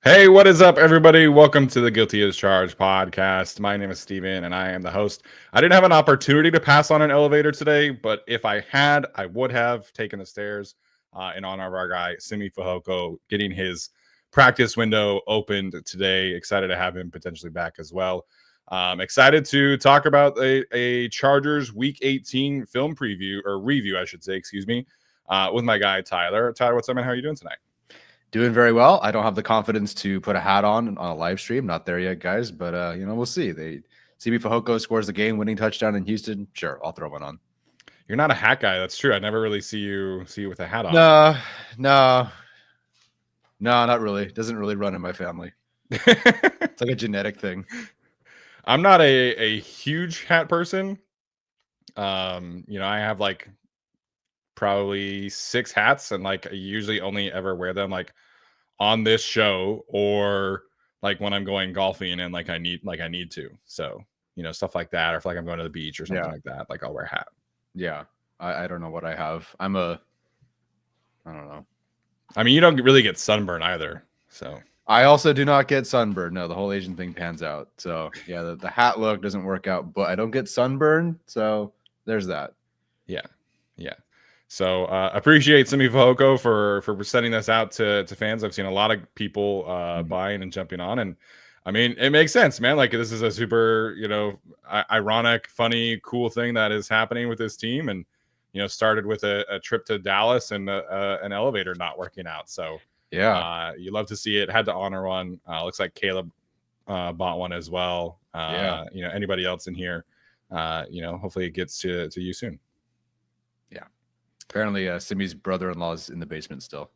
Hey, what is up, everybody? Welcome to the Guilty as Charged podcast. My name is Steven, and I am the host. I didn't have an opportunity to pass on an elevator today, but if I had, I would have taken the stairs in honor of our guy, Simi Fehoko, getting his practice window opened today. Excited to have him potentially back as well. Excited to talk about a Chargers Week 18 film preview, or review, I should say, excuse me, with my guy, Tyler. Tyler, what's up, man? How are you doing tonight? Doing very well. I don't have the confidence to put a hat on a live stream. Not there yet, guys. But we'll see. Simi Fehoko scores the game-winning touchdown in Houston. Sure, I'll throw one on. You're not a hat guy. That's true. I never really see you with a hat on. No, not really. Doesn't really run in my family. It's like a genetic thing. I'm not a huge hat person. I have like probably 6 hats, and like I usually only ever wear them like on this show or like when I'm going golfing and like I need to. So, stuff like that, or if like I'm going to the beach or something like that, like I'll wear a hat. Yeah. I don't know what I have. I don't know. I mean, you don't really get sunburn either. So I also do not get sunburn. No, the whole Asian thing pans out. So yeah, the hat look doesn't work out, but I don't get sunburn. So there's that. Yeah. So appreciate Simi Fehoko for sending this out to fans. I've seen a lot of people buying and jumping on, and I mean, it makes sense, man. Like, this is a super, ironic, funny, cool thing that is happening with this team, and started with a trip to Dallas and an elevator not working out. So yeah, you love to see it. Had to honor one. Looks like Caleb bought one as well. Anybody else in here, hopefully it gets to you soon. Yeah. Apparently, Simi's brother-in-law is in the basement still.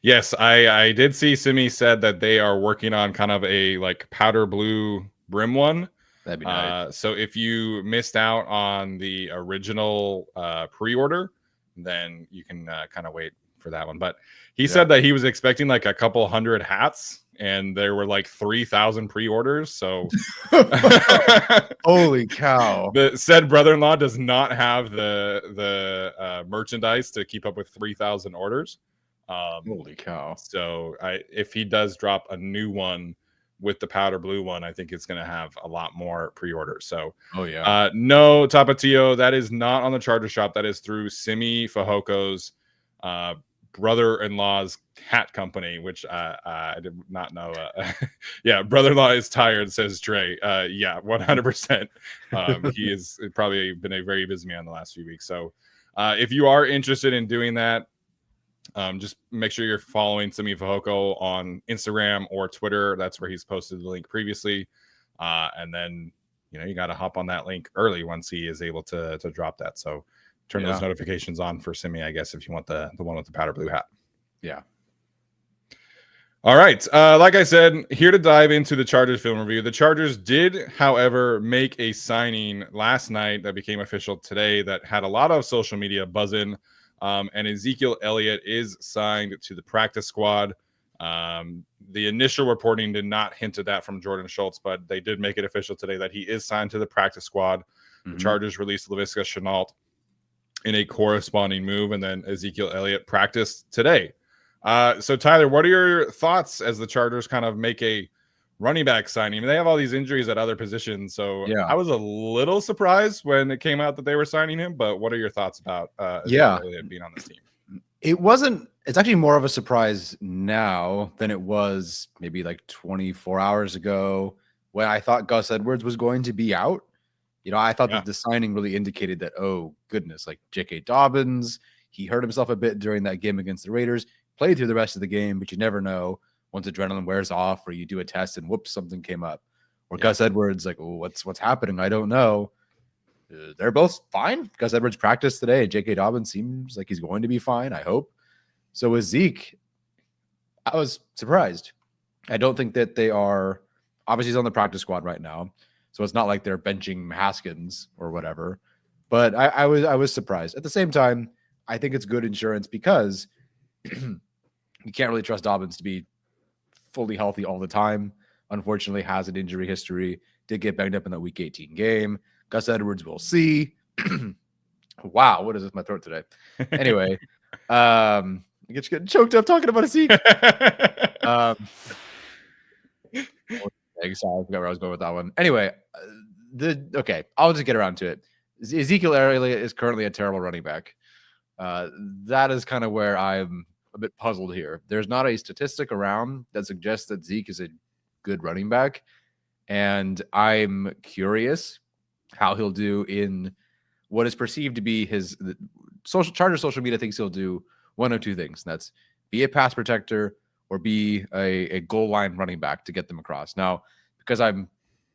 Yes, I did see Simi said that they are working on kind of a like powder blue brim one. That'd be nice. So if you missed out on the original pre-order, then you can kind of wait for that one. But he said that he was expecting like a couple hundred hats, and there were like 3,000 pre-orders. So holy cow! The said brother-in-law does not have the merchandise to keep up with 3,000 orders. Holy cow! So if he does drop a new one with the powder blue one, I think it's going to have a lot more pre-orders. So no, Tapatio, that is not on the Charger shop. That is through Simi Fehoko's brother-in-law's hat company, which I did not know. Yeah, brother-in-law is tired, says Trey. Yeah, 100%. He has probably been a very busy man the last few weeks. So if you are interested in doing that, just make sure you're following Simi Fehoko on Instagram or Twitter. That's where he's posted the link previously. And then, you got to hop on that link early once he is able to drop that. So turn those notifications on for Simi, I guess, if you want the one with the powder blue hat. Yeah. All right. Like I said, here to dive into the Chargers film review. The Chargers did, however, make a signing last night that became official today that had a lot of social media buzzing. And Ezekiel Elliott is signed to the practice squad. The initial reporting did not hint at that from Jordan Schultz, but they did make it official today that he is signed to the practice squad. The Chargers released Laviska Shenault in a corresponding move, and then Ezekiel Elliott practiced today. So Tyler, what are your thoughts as the Chargers kind of make a running back signing? I mean, they have all these injuries at other positions, so I was a little surprised when it came out that they were signing him. But what are your thoughts about Ezekiel Elliott being on this team? It's actually more of a surprise now than it was maybe like 24 hours ago when I thought Gus Edwards was going to be out. I thought that the signing really indicated that, oh goodness, like J.K. Dobbins, he hurt himself a bit during that game against the Raiders, played through the rest of the game, but you never know once adrenaline wears off or you do a test and whoops, something came up. Or Gus Edwards, like, oh, what's happening? I don't know. They're both fine. Gus Edwards practiced today. J.K. Dobbins seems like he's going to be fine, I hope. So with Zeke, I was surprised. I don't think that they are – obviously he's on the practice squad right now, so it's not like they're benching Haskins or whatever. But I was surprised. At the same time, I think it's good insurance because you can't really trust Dobbins to be fully healthy all the time. Unfortunately, has an injury history. Did get banged up in that Week 18 game. Gus Edwards, we'll see. Wow, what is this in my throat today? Anyway, I get getting choked up talking about a Zeke. Sorry, I forgot where I was going with that one. Anyway, okay, I'll just get around to it. Ezekiel Elliott is currently a terrible running back. That is kind of where I'm a bit puzzled here. There's not a statistic around that suggests that Zeke is a good running back, and I'm curious how he'll do in what is perceived to be his Charger social media thinks he'll do one of two things. And that's be a pass protector or be a goal line running back to get them across. Now, because I'm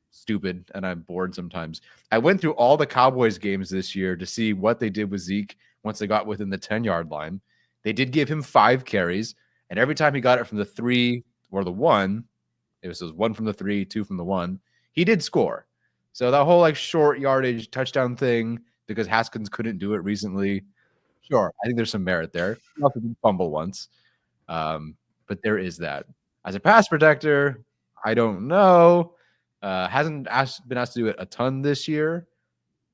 stupid and I'm bored sometimes, I went through all the Cowboys games this year to see what they did with Zeke once they got within the 10-yard line. They did give him 5 carries, and every time he got it from the 3 or the 1, it was 1 from the 3, 2 from the 1, he did score. So that whole like short yardage touchdown thing, because Haskins couldn't do it recently, sure, I think there's some merit there. He also did fumble once. But there is that. As a pass protector, I don't know. Hasn't been asked to do it a ton this year,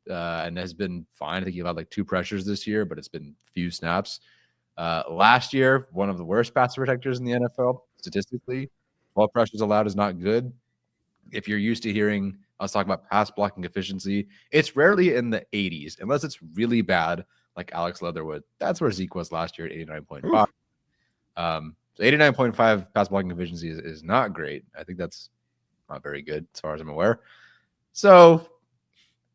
and has been fine. I think he had like 2 pressures this year, but it's been few snaps. Last year, one of the worst pass protectors in the NFL statistically. 12 pressures allowed is not good. If you're used to hearing us talk about pass blocking efficiency, it's rarely in the 80s, unless it's really bad, like Alex Leatherwood. That's where Zeke was last year at 89.5. So 89.5 pass blocking efficiency is not great. I think that's not very good as far as I'm aware. So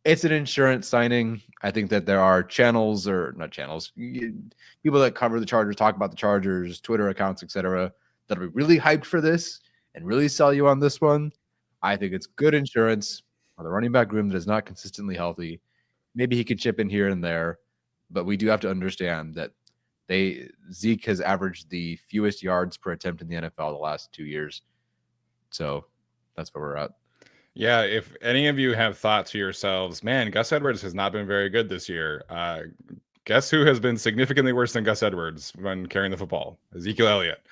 it's an insurance signing. I think that there are channels, or not channels, people that cover the Chargers, talk about the Chargers, Twitter accounts, etc., that'll be really hyped for this and really sell you on this one. I think it's good insurance on the running back room that is not consistently healthy. Maybe he could chip in here and there, but we do have to understand that Zeke has averaged the fewest yards per attempt in the NFL the last 2 years. So that's where we're at. Yeah, if any of you have thought to yourselves, man, Gus Edwards has not been very good this year. Guess who has been significantly worse than Gus Edwards when carrying the football? Ezekiel Elliott.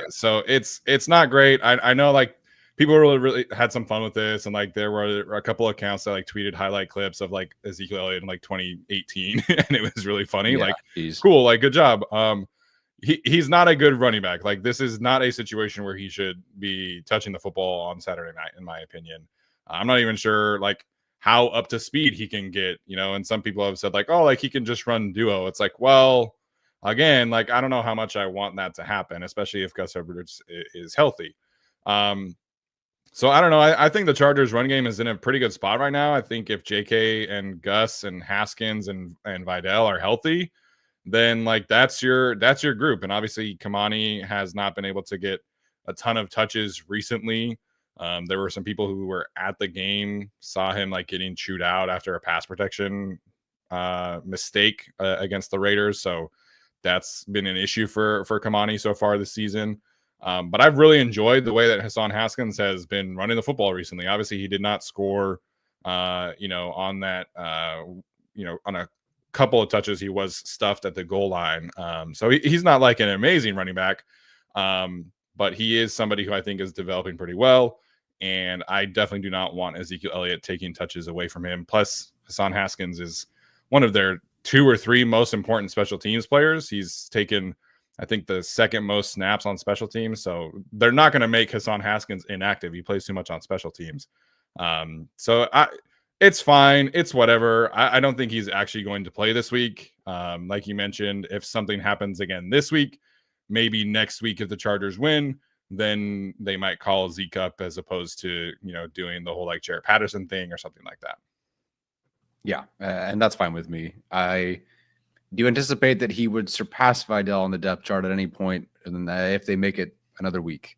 So it's not great. I know like people really had some fun with this, and like there were a couple of accounts that like tweeted highlight clips of like Ezekiel Elliott in like 2018, and it was really funny. Yeah, like, cool, like good job. He's not a good running back. Like this is not a situation where he should be touching the football on Saturday night, in my opinion. I'm not even sure like how up to speed he can get, and some people have said like, oh, like he can just run duo. It's like, well, again, like I don't know how much I want that to happen, especially if Gus Herbert is healthy. So I don't know. I think the Chargers run game is in a pretty good spot right now. I think if JK and Gus and Haskins and Vidal are healthy, then like that's your group. And obviously Kamani has not been able to get a ton of touches recently. There were some people who were at the game, saw him like getting chewed out after a pass protection mistake against the Raiders. So that's been an issue for Kamani so far this season. But I've really enjoyed the way that Hassan Haskins has been running the football recently. Obviously, he did not score, on that, on a couple of touches. He was stuffed at the goal line. So he's not like an amazing running back, but he is somebody who I think is developing pretty well. And I definitely do not want Ezekiel Elliott taking touches away from him. Plus, Hassan Haskins is one of their 2 or 3 most important special teams players. He's taken, I think, the second most snaps on special teams. So they're not going to make Hassan Haskins inactive. He plays too much on special teams. It's fine. It's whatever. I don't think he's actually going to play this week. Like you mentioned, if something happens again this week, maybe next week if the Chargers win, then they might call Zeke up as opposed to, doing the whole like Jared Patterson thing or something like that. Yeah, and that's fine with me. I do anticipate that he would surpass Vidal on the depth chart at any point, and then if they make it another week.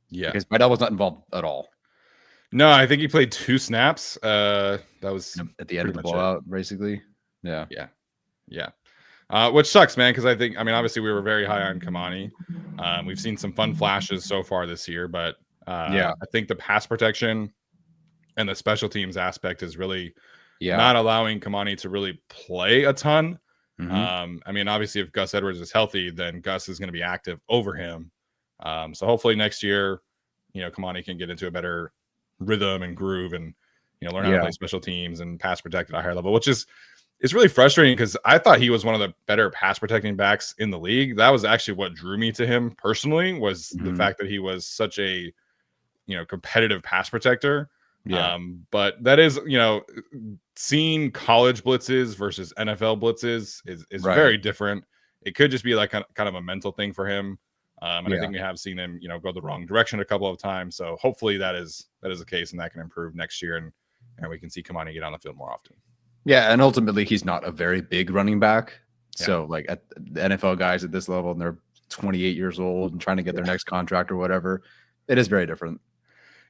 Yeah, because Vidal was not involved at all. No, I think he played 2 snaps. That was at the end of the blowout, basically. Yeah. Which sucks, man, because obviously we were very high on Kamani. We've seen some fun flashes so far this year, but I think the pass protection and the special teams aspect is really not allowing Kamani to really play a ton. Obviously if Gus Edwards is healthy, then Gus is going to be active over him. So hopefully next year, Kamani can get into a better rhythm and groove and, learn how to play special teams and pass protect at a higher level, which is It's really frustrating because I thought he was one of the better pass protecting backs in the league. That was actually what drew me to him personally, was the fact that he was such a, competitive pass protector. Yeah. But that is, seeing college blitzes versus NFL blitzes is Right. very different. It could just be like kind of a mental thing for him. And I Yeah. think we have seen him, go the wrong direction a couple of times. So hopefully that is the case, and that can improve next year, and we can see Kamani get on the field more often. Yeah, and ultimately he's not a very big running back. Yeah. So like at the NFL guys at this level, and they're 28 years old and trying to get their next contract or whatever, it is very different.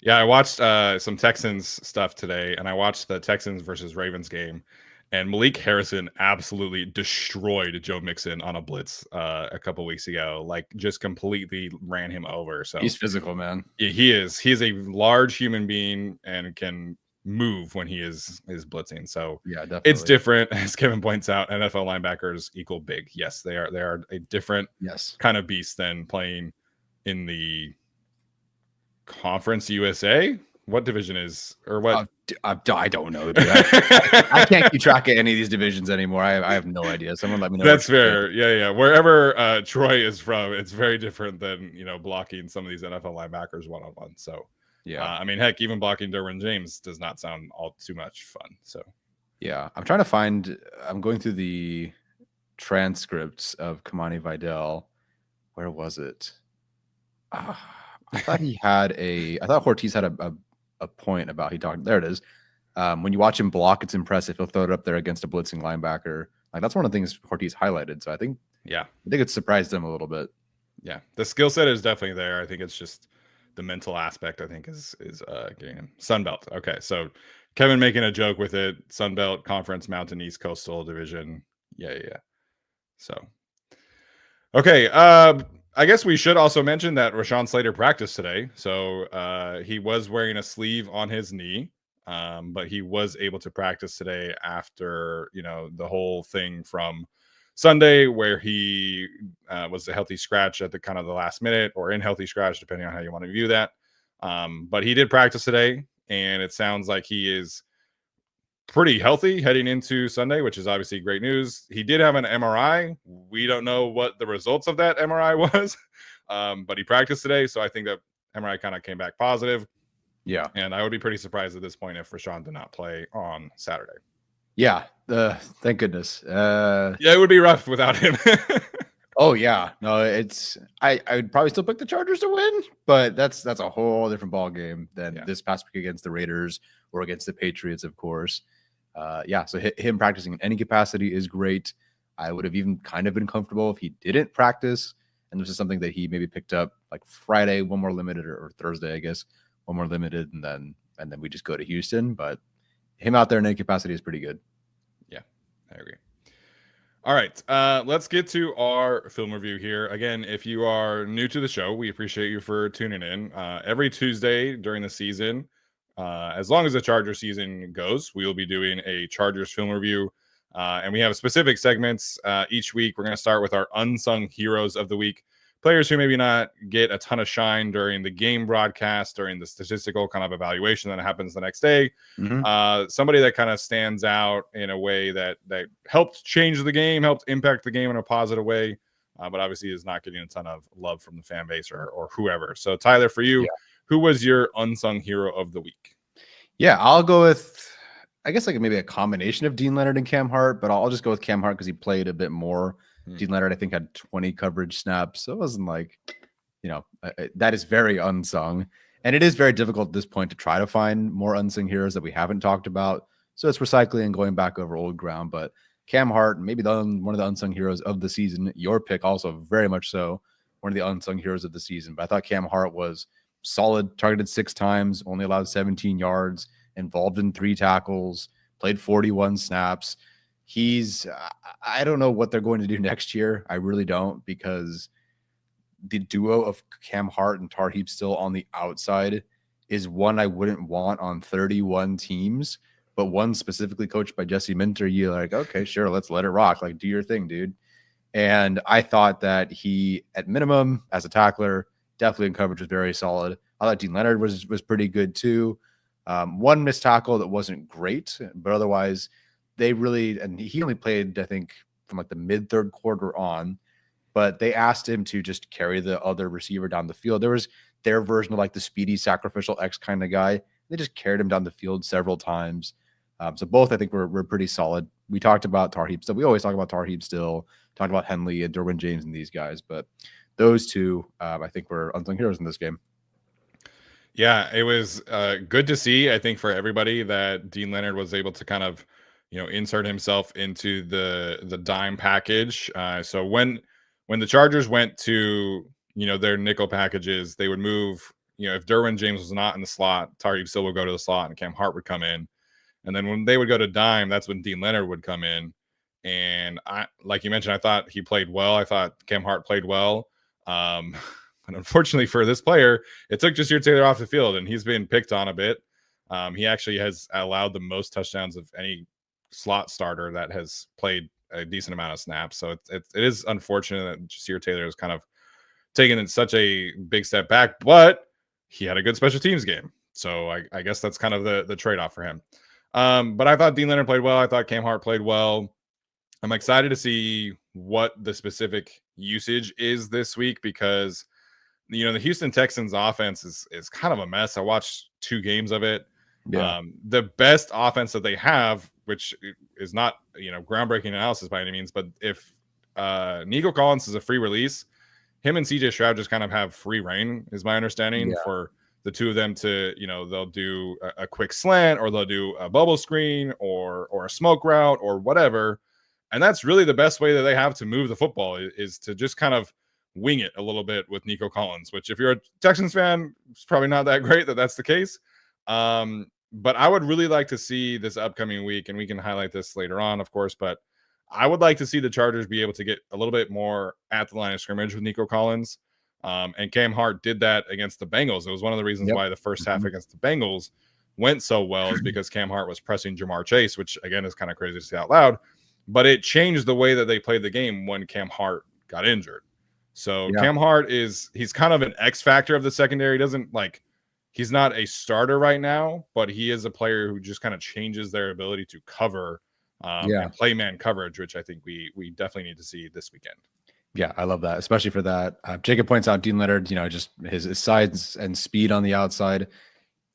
Yeah, I watched some Texans stuff today, and I watched the Texans versus Ravens game, and Malik Harrison absolutely destroyed Joe Mixon on a blitz a couple weeks ago. Like, just completely ran him over. So He's physical, man. He is. He's a large human being and can move when he is blitzing. So yeah, definitely. It's different, as Kevin points out. NFL linebackers equal big. Yes, they are a different kind of beast than playing in the Conference USA. What division is, or what? I don't know, dude. I can't keep track of any of these divisions anymore. I have no idea. Someone let me know. That's fair. Yeah. Wherever Troy is from, it's very different than blocking some of these NFL linebackers one-on-one. So yeah, I mean, heck, even blocking Derwin James does not sound all too much fun. So yeah, I'm going through the transcripts of Kamani Vidal. Where was it? I thought Ortiz had a point about, he talked, there it is. When you watch him block, it's impressive. He'll throw it up there against a blitzing linebacker. Like, that's one of the things Ortiz highlighted. So I think it surprised him a little bit. Yeah, the skill set is definitely there. I think it's just the mental aspect, I think, is getting him. Sunbelt. Okay, so Kevin making a joke with it. Sunbelt Conference, Mountain East Coastal Division. Yeah. So okay, I guess we should also mention that Rashawn Slater practiced today. So he was wearing a sleeve on his knee, but he was able to practice today after, the whole thing from Sunday, where he was a healthy scratch at the kind of the last minute, or in healthy scratch, depending on how you want to view that. But he did practice today, and it sounds like he is pretty healthy heading into Sunday, which is obviously great news. He did have an MRI. We don't know what the results of that MRI was, but he practiced today, so I think that MRI kind of came back positive. Yeah, and I would be pretty surprised at this point if Rashawn did not play on Saturday. Yeah, thank goodness. Yeah, it would be rough without him. Oh yeah, no, I would probably still pick the Chargers to win, but that's a whole different ball game than this past week against the Raiders or against the Patriots, of course. So him practicing in any capacity is great. I would have even kind of been comfortable if he didn't practice, and this is something that he maybe picked up like Friday, one more limited, or Thursday, I guess, one more limited, and then we just go to Houston. But him out there in any capacity is pretty good. Yeah, I agree. All right, let's get to our film review here. Again, if you are new to the show, we appreciate you for tuning in. Every Tuesday during the season, as long as the Chargers season goes, we will be doing a Chargers film review. And we have specific segments each week. We're going to start with our Unsung Heroes of the Week. Players who maybe not get a ton of shine during the game broadcast, during the statistical kind of evaluation that happens the next day. Mm-hmm. Somebody that kind of stands out in a way that helped change the game, helped impact the game in a positive way, but obviously is not getting a ton of love from the fan base or whoever. So, Tyler, for you, who was your unsung hero of the week? Yeah, I'll go with, I guess, like maybe a combination of Dean Leonard and Cam Hart, but I'll just go with Cam Hart because he played a bit more. Dean Leonard, I think, had 20 coverage snaps. So it wasn't like, that is very unsung. And it is very difficult at this point to try to find more unsung heroes that we haven't talked about. So it's recycling and going back over old ground. But Cam Hart, maybe one of the unsung heroes of the season. Your pick also very much so, one of the unsung heroes of the season. But I thought Cam Hart was solid, targeted 6 times, only allowed 17 yards, involved in 3 tackles, played 41 snaps. I don't know what they're going to do next year. I really don't, because the duo of Cam Hart and Tar Heap still on the outside is one I wouldn't want on 31 teams, but one specifically coached by Jesse Minter. You're like, okay, sure, let's let it rock. Like, do your thing, dude. And I thought that he, at minimum, as a tackler, definitely in coverage was very solid. I thought Dean Leonard was pretty good too. One missed tackle that wasn't great, but otherwise, they really, and he only played, I think, from like the mid third quarter on, but they asked him to just carry the other receiver down the field. There was their version of like the speedy sacrificial X kind of guy. They just carried him down the field several times. So both, I think, were pretty solid. We talked about Tar Heap. So we always talk about Tar Heap still, talked about Henley and Derwin James and these guys. But those two, I think, were unsung heroes in this game. Yeah, it was good to see, I think, for everybody that Dean Leonard was able to kind of, insert himself into the dime package. So when the Chargers went to, their nickel packages, they would move, if Derwin James was not in the slot, Tariq still would go to the slot and Cam Hart would come in. And then when they would go to dime, that's when Dean Leonard would come in. And like you mentioned, I thought he played well. I thought Cam Hart played well. And unfortunately for this player, it took Jasir Taylor off the field, and he's been picked on a bit. He actually has allowed the most touchdowns of any slot starter that has played a decent amount of snaps. So it is unfortunate that Jasir Taylor has kind of taken such a big step back, but he had a good special teams game. So I guess that's kind of the trade-off for him. But I thought Dean Leonard played well. I thought Cam Hart played well. I'm excited to see what the specific usage is this week because, the Houston Texans offense is kind of a mess. I watched 2 games of it. Yeah. The best offense that they have, which is not, groundbreaking analysis by any means, but if Nico Collins is a free release, him and CJ Stroud just kind of have free reign, is my understanding, for the two of them to, they'll do a quick slant or they'll do a bubble screen or a smoke route or whatever. And that's really the best way that they have to move the football is to just kind of wing it a little bit with Nico Collins, which if you're a Texans fan, it's probably not that great that that's the case. But I would really like to see this upcoming week, and we can highlight this later on, of course, but I would like to see the Chargers be able to get a little bit more at the line of scrimmage with Nico Collins. And Cam Hart did that against the Bengals. It was one of the reasons why the first half against the Bengals went so well is because Cam Hart was pressing Jamar Chase, which again is kind of crazy to say out loud, but it changed the way that they played the game when Cam Hart got injured. So Cam Hart he's kind of an X factor of the secondary. He's not a starter right now, but he is a player who just kind of changes their ability to cover and play man coverage, which I think we definitely need to see this weekend. Yeah, I love that, especially for that. Jacob points out Dean Leonard, just his size and speed on the outside.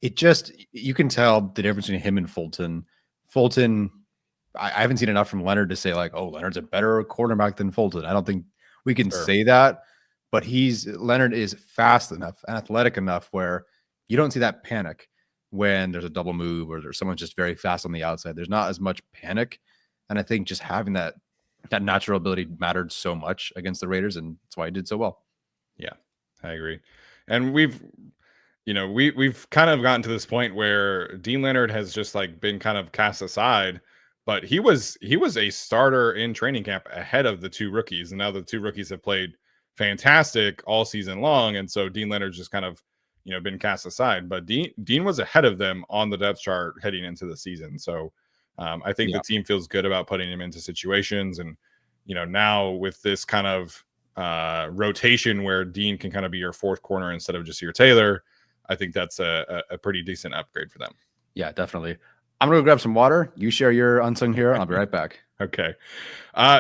You can tell the difference between him and Fulton. Fulton, I haven't seen enough from Leonard to say like, oh, Leonard's a better quarterback than Fulton. I don't think we can say that, but Leonard is fast enough and athletic enough where you don't see that panic when there's a double move or there's someone just very fast on the outside. There's not as much panic. And I think just having that natural ability mattered so much against the Raiders, and that's why he did so well. Yeah, I agree. And we've kind of gotten to this point where Dean Leonard has just been kind of cast aside, but he was a starter in training camp ahead of the 2 rookies, and now the 2 rookies have played fantastic all season long, and so Dean Leonard's just kind of been cast aside. But Dean was ahead of them on the depth chart heading into the season, so I think the team feels good about putting him into situations, and now with this kind of rotation where Dean can kind of be your 4th corner instead of Jasir Taylor, I think that's a pretty decent upgrade for them. Yeah, definitely. I'm going to go grab some water. You share your unsung hero, and I'll be right back. Okay.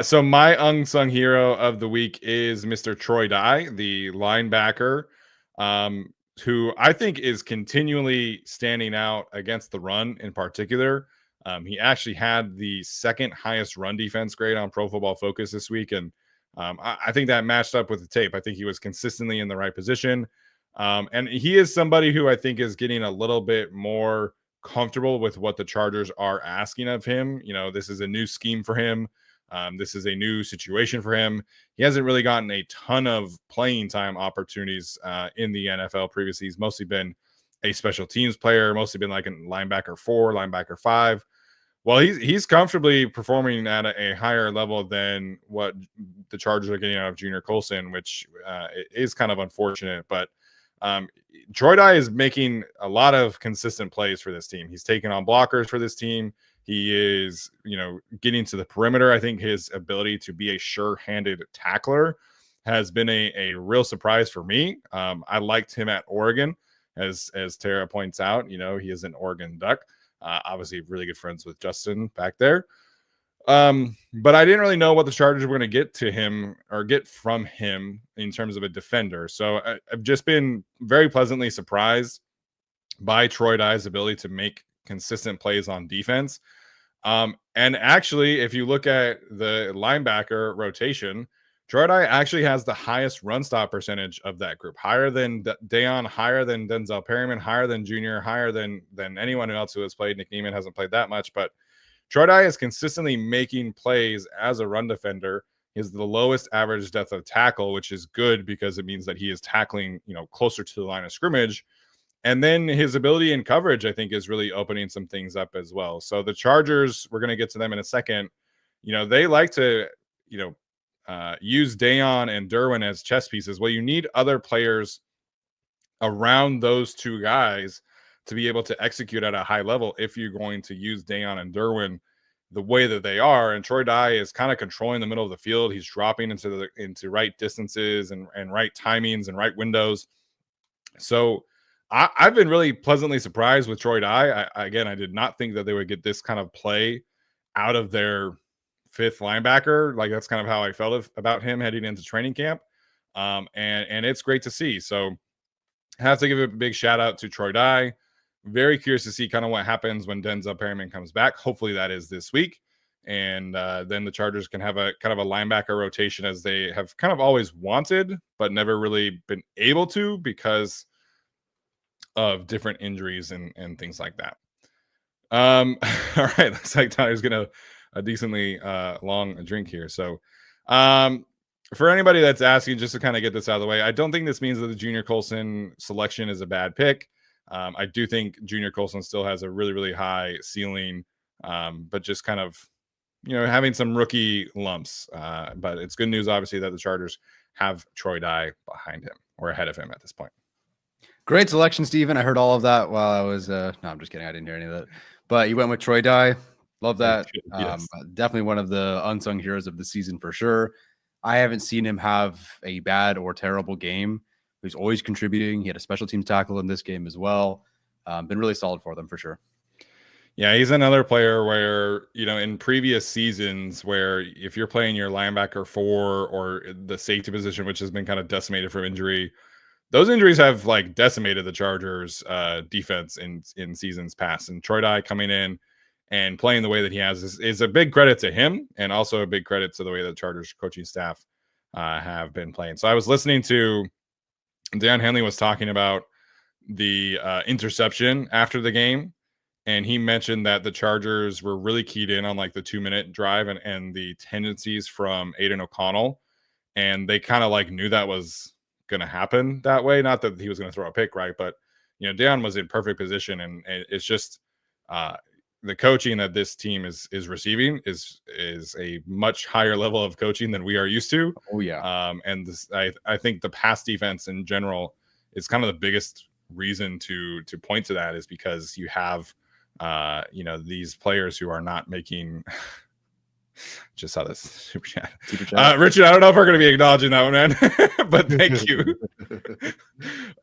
So my unsung hero of the week is Mr. Troy Dye, the linebacker, who I think is continually standing out against the run in particular. He actually had the 2nd highest run defense grade on Pro Football Focus this week, and I think that matched up with the tape. I think he was consistently in the right position. And he is somebody who I think is getting a little bit more comfortable with what the Chargers are asking of him. This is a new scheme for him. This is a new situation for him. He hasn't really gotten a ton of playing time opportunities in the NFL previously. He's mostly been a special teams player, mostly been like a linebacker 4, linebacker 5. Well, he's comfortably performing at a higher level than what the Chargers are getting out of Junior Colson, which is kind of unfortunate. But Troy Dye is making a lot of consistent plays for this team. He's taking on blockers for this team. He is, getting to the perimeter. I think his ability to be a sure-handed tackler has been a real surprise for me. I liked him at Oregon, as Tara points out. He is an Oregon Duck. Obviously, really good friends with Justin back there. But I didn't really know what the Chargers were going to get to him or get from him in terms of a defender. So I've just been very pleasantly surprised by Troy Dye's ability to make consistent plays on defense. And actually, if you look at the linebacker rotation, Troy Dye actually has the highest run stop percentage of that group, higher than Daiyan, higher than Denzel Perryman, higher than Junior, higher than anyone else who has played. Nick Neiman hasn't played that much, but Troy Dye is consistently making plays as a run defender. He has the lowest average depth of tackle, which is good because it means that he is tackling, closer to the line of scrimmage. And then his ability in coverage, I think, is really opening some things up as well. So the Chargers, we're going to get to them in a second. They like to, use Daiyan and Derwin as chess pieces. Well, you need other players around those two guys to be able to execute at a high level if you're going to use Daiyan and Derwin the way that they are. And Troy Dye is kind of controlling the middle of the field. He's dropping into right distances and right timings and right windows. So I've been really pleasantly surprised with Troy Dye. I did not think that they would get this kind of play out of their fifth linebacker. Like, that's kind of how I felt about him heading into training camp. And it's great to see. So I have to give a big shout out to Troy Dye. Very curious to see kind of what happens when Denzel Perryman comes back. Hopefully that is this week. And then the Chargers can have a kind of a linebacker rotation as they have kind of always wanted, but never really been able to because of different injuries and things like that. All right. Looks like Tyler's going a decently long drink here. So for anybody that's asking, just to kind of get this out of the way, I don't think this means that the Junior Colson selection is a bad pick. I do think Junior Colson still has a really, really high ceiling, but just kind of, having some rookie lumps. But it's good news, obviously, that the Chargers have Troy Dye behind him or ahead of him at this point. Great selection, Steven. I heard all of that while I was no, I'm just kidding. I didn't hear any of that. But you went with Troy Dye. Love that. Yes. Definitely one of the unsung heroes of the season for sure. I haven't seen him have a bad or terrible game. He's always contributing. He had a special teams tackle in this game as well. Been really solid for them for sure. Yeah, he's another player where, in previous seasons where if you're playing your linebacker 4 or the safety position, which has been kind of decimated from injury, those injuries have decimated the Chargers defense in seasons past. And Troy Dye coming in and playing the way that he has is a big credit to him, and also a big credit to the way that the Chargers coaching staff have been playing. So I was listening to Dan Henley was talking about the interception after the game, and he mentioned that the Chargers were really keyed in on the 2-minute drive and the tendencies from Aiden O'Connell, and they kind of knew that was going to happen that way. Not that he was going to throw a pick, right? But Daiyan was in perfect position, and it's just the coaching that this team is receiving is a much higher level of coaching than we are used to. Oh yeah. And this, I think the pass defense in general is kind of the biggest reason to point to that, is because you have these players who are not making just saw this super chat. Richard, I don't know if we're going to be acknowledging that one, man, but thank you.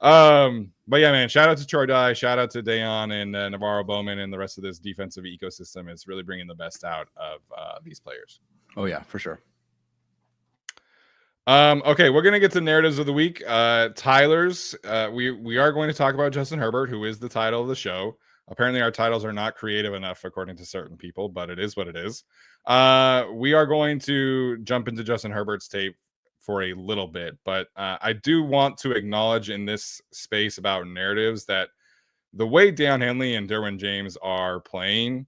But yeah, man, shout out to Troy Dye, shout out to Daiyan and Navarro Bowman, and the rest of this defensive ecosystem is really bringing the best out of these players. Oh yeah, for sure. Okay, we're going to get to narratives of the week. Tyler's, we are going to talk about Justin Herbert, who is the title of the show. Apparently our titles are not creative enough according to certain people, but it is what it is. We are going to jump into Justin Herbert's tape for a little bit, but I do want to acknowledge in this space about narratives that the way Daiyan Henley and Derwin James are playing,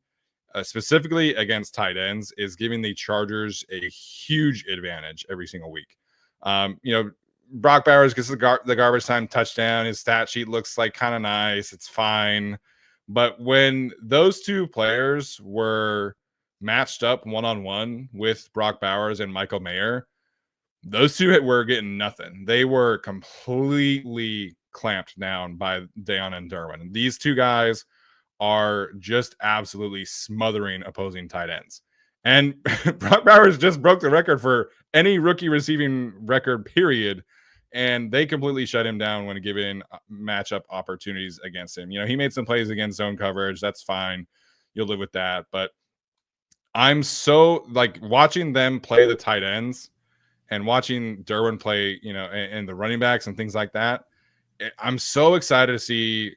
specifically against tight ends, is giving the Chargers a huge advantage every single week. Brock Bowers gets the garbage time touchdown. His stat sheet looks kind of nice. It's fine. But when those two players were matched up one-on-one with Brock Bowers and Michael Mayer, those two were getting nothing. They were completely clamped down by Daiyan and Derwin. These two guys are just absolutely smothering opposing tight ends. And Brock Bowers just broke the record for any rookie receiving record, period. And they completely shut him down when given matchup opportunities against him. He made some plays against zone coverage. That's fine. You'll live with that. But I'm so like watching them play the tight ends and watching Derwin play, and the running backs and things like that. I'm so excited to see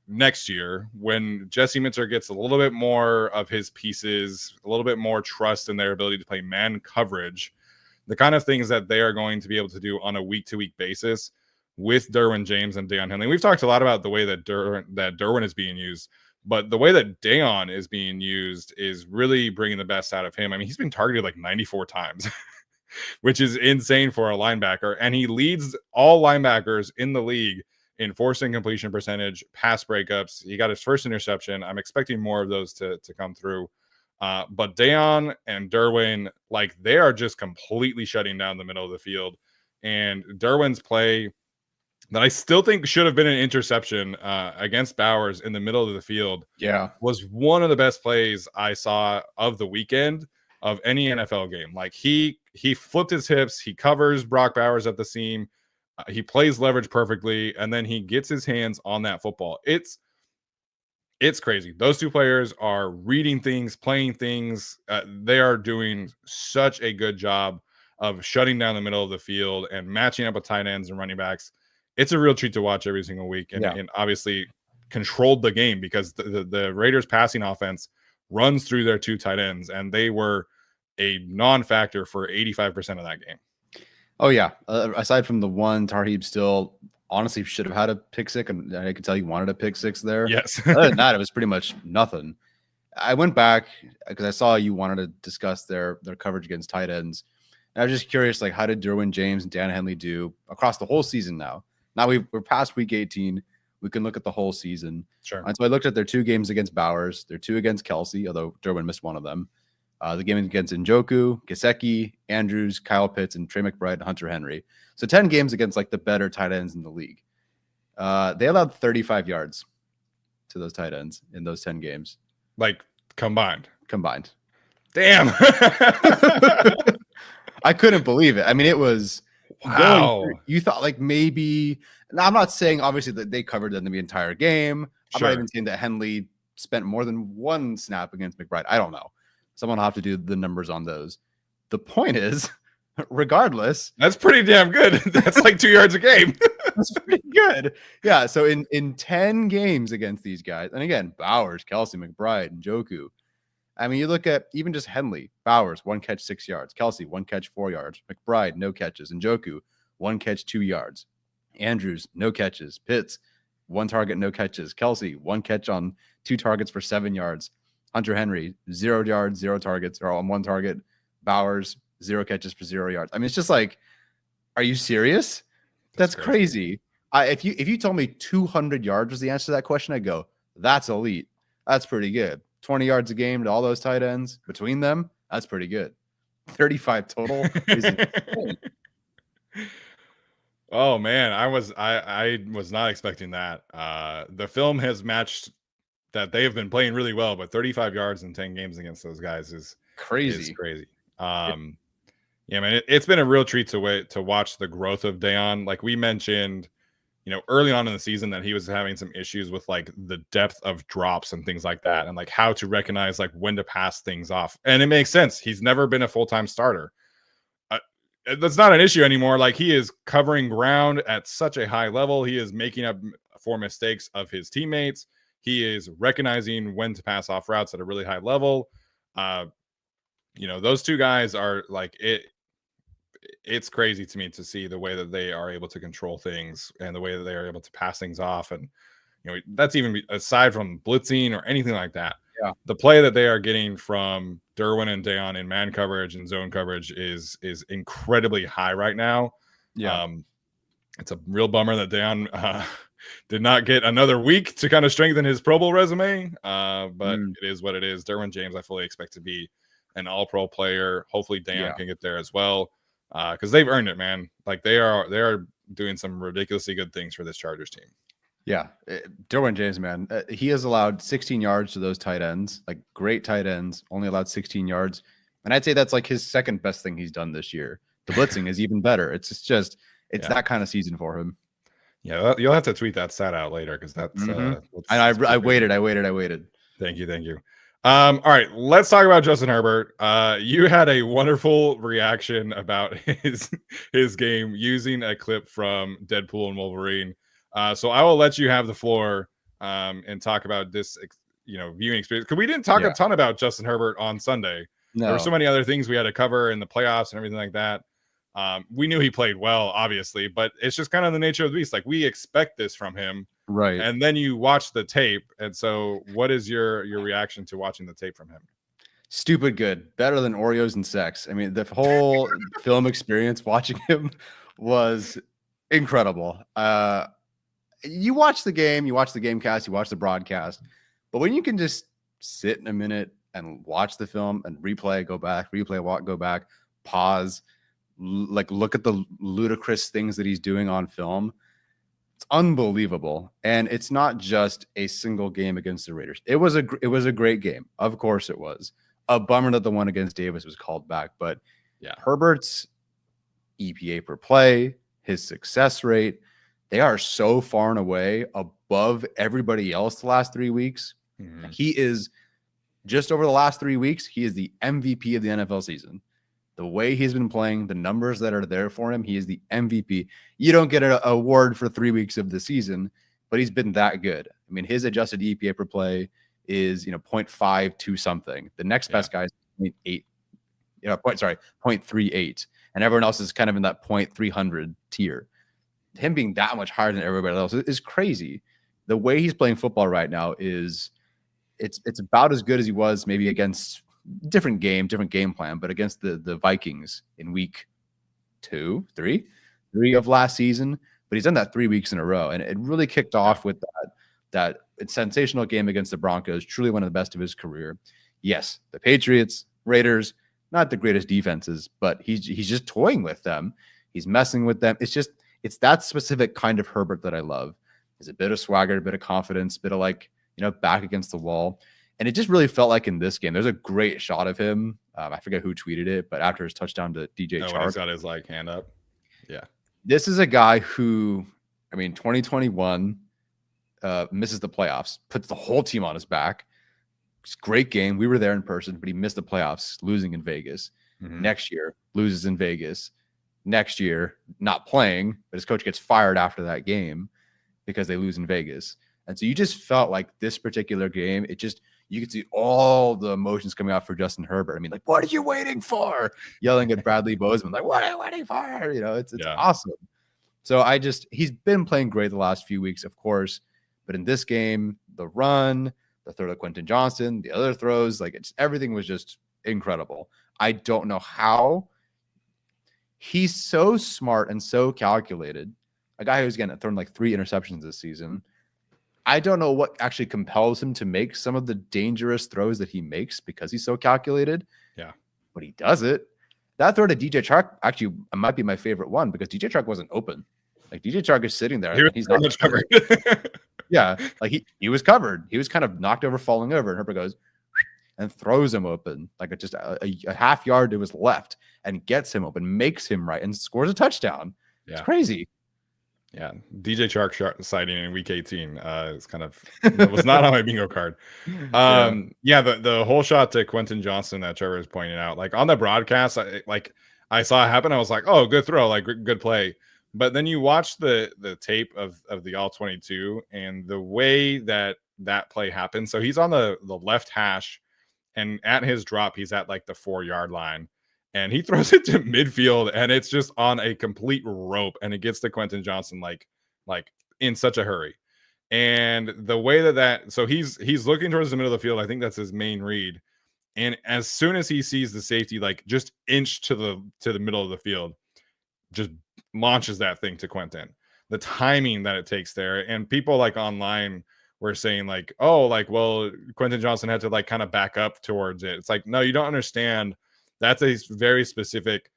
next year when Jesse Minter gets a little bit more of his pieces, a little bit more trust in their ability to play man coverage, the kind of things that they are going to be able to do on a week-to-week basis with Derwin James and Daiyan Henley. We've talked a lot about the way that Derwin is being used, but the way that Daiyan is being used is really bringing the best out of him. I mean, he's been targeted like 94 times, which is insane for a linebacker, and he leads all linebackers in the league in forcing completion percentage, pass breakups. He got his first interception. I'm expecting more of those to come through. But Daiyan and Derwin, like, they are just completely shutting down the middle of the field. And Derwin's play that I still think should have been an interception against Bowers in the middle of the field, was one of the best plays I saw of the weekend of any NFL game. Like, he flipped his hips, he covers Brock Bowers at the seam, he plays leverage perfectly, and then he gets his hands on that football. It's crazy. Those two players are reading things, playing things. They are doing such a good job of shutting down the middle of the field and matching up with tight ends and running backs. It's a real treat to watch every single week, and obviously controlled the game because the Raiders passing offense runs through their two tight ends, and they were a non-factor for 85% of that game. Oh, yeah. Aside from the one, Tarheeb still honestly should have had a pick six, and I could tell you wanted a pick six there. Yes. Other than that, it was pretty much nothing. I went back because I saw you wanted to discuss their coverage against tight ends. And I was just curious, like, how did Derwin James and Daiyan Henley do across the whole season now? Now we're past week 18. We can look at the whole season. Sure. And so I looked at their 2 games against Bowers, their 2 against Kelsey, although Derwin missed one of them. The game against Njoku, Gesicki, Andrews, Kyle Pitts, and Trey McBride, and Hunter Henry. So 10 games against like the better tight ends in the league. They allowed 35 yards to those tight ends in those 10 games. Like combined. Damn. I couldn't believe it. I mean, it was wow. You thought like maybe, now I'm not saying obviously that they covered them the entire game. I'm not even saying that Henley spent more than one snap against McBride. I don't know. Someone will have to do the numbers on those. The point is, regardless, that's pretty damn good. That's like 2 yards a game. That's pretty good. Yeah. So in 10 games against these guys, and again, Bowers, Kelsey, McBride, Njoku. I mean, you look at even just Henley, Bowers, 1 catch, 6 yards. Kelsey, 1 catch, 4 yards. McBride, no catches. Njoku, 1 catch, 2 yards. Andrews, no catches. Pitts, 1 target, no catches. Kelsey, 1 catch on 2 targets for 7 yards. Hunter Henry, 0 yards, 0 targets, or on 1 target. Bowers, 0 catches for 0 yards. I mean, it's just like, are you serious? That's crazy. If you told me 200 yards was the answer to that question, I'd go, that's elite. That's pretty good. 20 yards a game to all those tight ends between them, that's pretty good. 35 total is insane. Oh man, I was not expecting that. The film has matched that they have been playing really well, but 35 yards in 10 games against those guys is crazy. Yeah, man, it's been a real treat to watch the growth of Daiyan. Like we mentioned, early on in the season that he was having some issues with like the depth of drops and things like that, and like how to recognize like when to pass things off. And it makes sense. He's never been a full-time starter. That's not an issue anymore. Like he is covering ground at such a high level. He is making up for mistakes of his teammates. He is recognizing when to pass off routes at a really high level. Those two guys are like it. It's crazy to me to see the way that they are able to control things and the way that they are able to pass things off. And, that's even aside from blitzing or anything like that. Yeah. The play that they are getting from Derwin and Daiyan in man coverage and zone coverage is incredibly high right now. Yeah. It's a real bummer that Daiyan did not get another week to kind of strengthen his Pro Bowl resume. But it is what it is. Derwin James, I fully expect to be an all-pro player. Hopefully Daiyan can get there as well. Because they've earned it, man. Like they are doing some ridiculously good things for this Chargers team. Yeah, Derwin James, man, he has allowed 16 yards to those tight ends, like great tight ends, only allowed 16 yards, and I'd say that's like his second best thing he's done this year. The blitzing is even better. It's that kind of season for him. Yeah, you'll have to tweet that stat out later because that's. I waited. Thank you. All right, let's talk about Justin Herbert. You had a wonderful reaction about his game using a clip from Deadpool and Wolverine. So I will let you have the floor and talk about this, viewing experience, because we didn't talk a ton about Justin Herbert on Sunday. There were so many other things we had to cover in the playoffs and everything like that. We knew he played well, obviously, but it's just kind of the nature of the beast. Like, we expect this from him. Right. And then you watch the tape. And so what is your reaction to watching the tape from him? Stupid good. Better than Oreos and sex. I mean, the whole film experience watching him was incredible. You watch the game, you watch the game cast, you watch the broadcast. But when you can just sit in a minute and watch the film and replay, go back, replay, walk, go back, pause, look at the ludicrous things that he's doing on film. It's unbelievable. And it's not just a single game against the Raiders. It was a great game. Of course it was. A bummer that the one against Davis was called back. But yeah, Herbert's EPA per play, his success rate, they are so far and away above everybody else the last 3 weeks. Mm-hmm. He is, just over the last 3 weeks, he is the MVP of the NFL season. The way he's been playing, the numbers that are there for him, he is the MVP. You don't get an award for 3 weeks of the season, but he's been that good. I mean, his adjusted EPA per play is 0.52 something. The next best guy is 0.8, 0.38, and everyone else is kind of in that 0.300 tier. Him being that much higher than everybody else is crazy. The way he's playing football right now is it's about as good as he was maybe against different game plan, but against the Vikings in week 3 of last season. But he's done that 3 weeks in a row, and it really kicked off with that sensational game against the Broncos, truly one of the best of his career. Yes, the Patriots, Raiders, not the greatest defenses, but he's just toying with them. He's messing with them. It's that specific kind of Herbert that I love. There's a bit of swagger, a bit of confidence, a bit of back against the wall. And it just really felt like in this game, there's a great shot of him. I forget who tweeted it, but after his touchdown to DJ Chark, he's got his hand up. Yeah. This is a guy who, 2021 misses the playoffs, puts the whole team on his back. It's a great game. We were there in person, but he missed the playoffs, losing in Vegas. Mm-hmm. Next year, loses in Vegas. Next year, not playing, but his coach gets fired after that game because they lose in Vegas. And so you just felt like this particular game, you could see all the emotions coming out for Justin Herbert. What are you waiting for? Yelling at Bradley Bozeman, what are you waiting for? It's awesome. So he's been playing great the last few weeks, of course. But in this game, the run, the throw to Quentin Johnston, the other throws, everything was just incredible. I don't know how he's so smart and so calculated. A guy who's thrown 3 interceptions this season. I don't know what actually compels him to make some of the dangerous throws that he makes because he's so calculated. Yeah. But he does it. That throw to DJ Chark actually might be my favorite one because DJ Chark wasn't open. DJ Chark is sitting there. He's not covered. Yeah. He was covered. He was kind of knocked over, falling over. And Herbert goes and throws him open just a half yard to his left and gets him open, makes him right, and scores a touchdown. Yeah. It's crazy. Yeah, DJ Chark sighting in week 18 is it was not on my bingo card. The whole shot to Quentin Johnston that Trevor is pointing out, on the broadcast, I saw it happen. I was like, oh, good throw, good play. But then you watch the tape of the all 22 and the way that play happens. So he's on the left hash, and at his drop, he's at the 4-yard line. And he throws it to midfield, and it's just on a complete rope, and it gets to Quentin Johnston like in such a hurry. And the way so he's looking towards the middle of the field. I think that's his main read. And as soon as he sees the safety just inch to the middle of the field, just launches that thing to Quentin. The timing that it takes there, and people online were saying well, Quentin Johnston had to kind of back up towards it. It's no, you don't understand. That's a very specific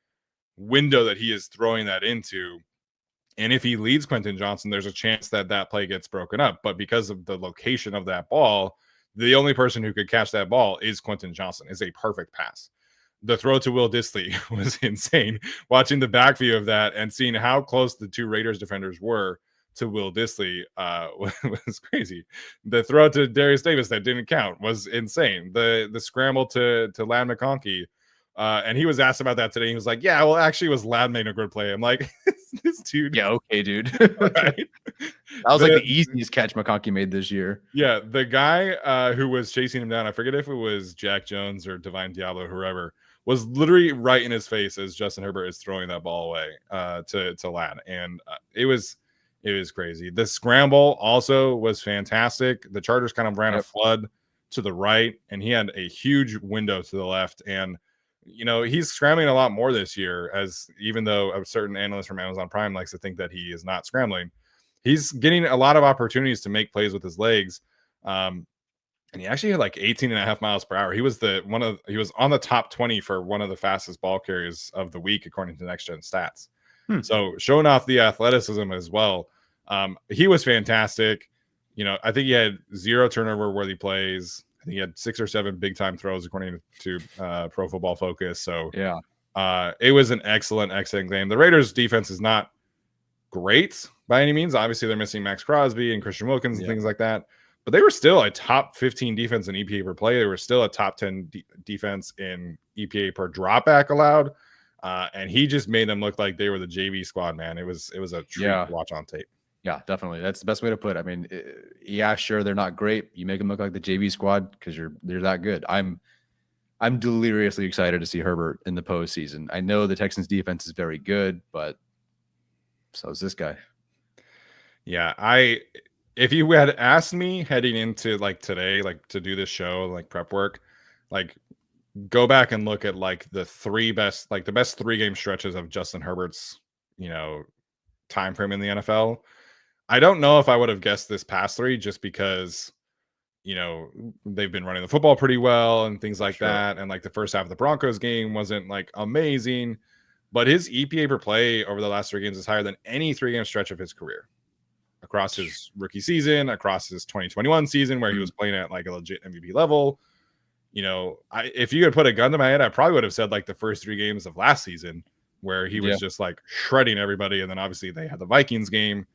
window that he is throwing that into. And if he leads Quentin Johnston, there's a chance that play gets broken up. But because of the location of that ball, the only person who could catch that ball is Quentin Johnston. It's a perfect pass. The throw to Will Dissly was insane. Watching the back view of that and seeing how close the 2 Raiders defenders were to Will Dissly was crazy. The throw to Darius Davis that didn't count was insane. The scramble to Lad McConkey, and he was asked about that today. He was like, "Yeah, well, actually, it was Lad made a good play." I'm like, "This dude, Yeah, okay, dude. right?" That was like the easiest catch McConkey made this year. Yeah, the guy who was chasing him down, I forget if it was Jack Jones or Divine Diablo, whoever, was literally right in his face as Justin Herbert is throwing that ball away to Lad, and it was crazy. The scramble also was fantastic. The Chargers kind of ran a flood to the right, and he had a huge window to the left. And he's scrambling a lot more this year, as even though a certain analyst from Amazon Prime likes to think that he is not scrambling, he's getting a lot of opportunities to make plays with his legs. And he actually had like 18.5 miles per hour. He was he was on the top 20 for one of the fastest ball carriers of the week, according to Next Gen Stats. So showing off the athleticism as well. He was fantastic. I think he had 0 turnover worthy plays. I think he had 6 or 7 big time throws, according to Pro Football Focus. So it was an excellent game. The Raiders defense is not great by any means. Obviously, they're missing Max Crosby and Christian Wilkins and things like that. But they were still a top 15 defense in EPA per play. They were still a top 10 defense in EPA per dropback allowed. And he just made them look like they were the JV squad, man. It was a treat to watch on tape. Yeah, definitely. That's the best way to put it. I mean, yeah, sure, they're not great. You make them look like the JV squad because they're that good. I'm deliriously excited to see Herbert in the postseason. I know the Texans defense is very good, but so is this guy. Yeah, if you had asked me heading into like today, like to do this show, like prep work, like go back and look at like the best 3 game stretches of Justin Herbert's, time frame in the NFL. I don't know if I would have guessed this past 3 just because, they've been running the football pretty well and things like that. And like the first half of the Broncos game wasn't like amazing, but his EPA per play over the last 3 games is higher than any 3 game stretch of his career. Across his rookie season, across his 2021 season, where he was playing at like a legit MVP level. If you had put a gun to my head, I probably would have said like the first 3 games of last season, where he was just like shredding everybody. And then obviously they had the Vikings game.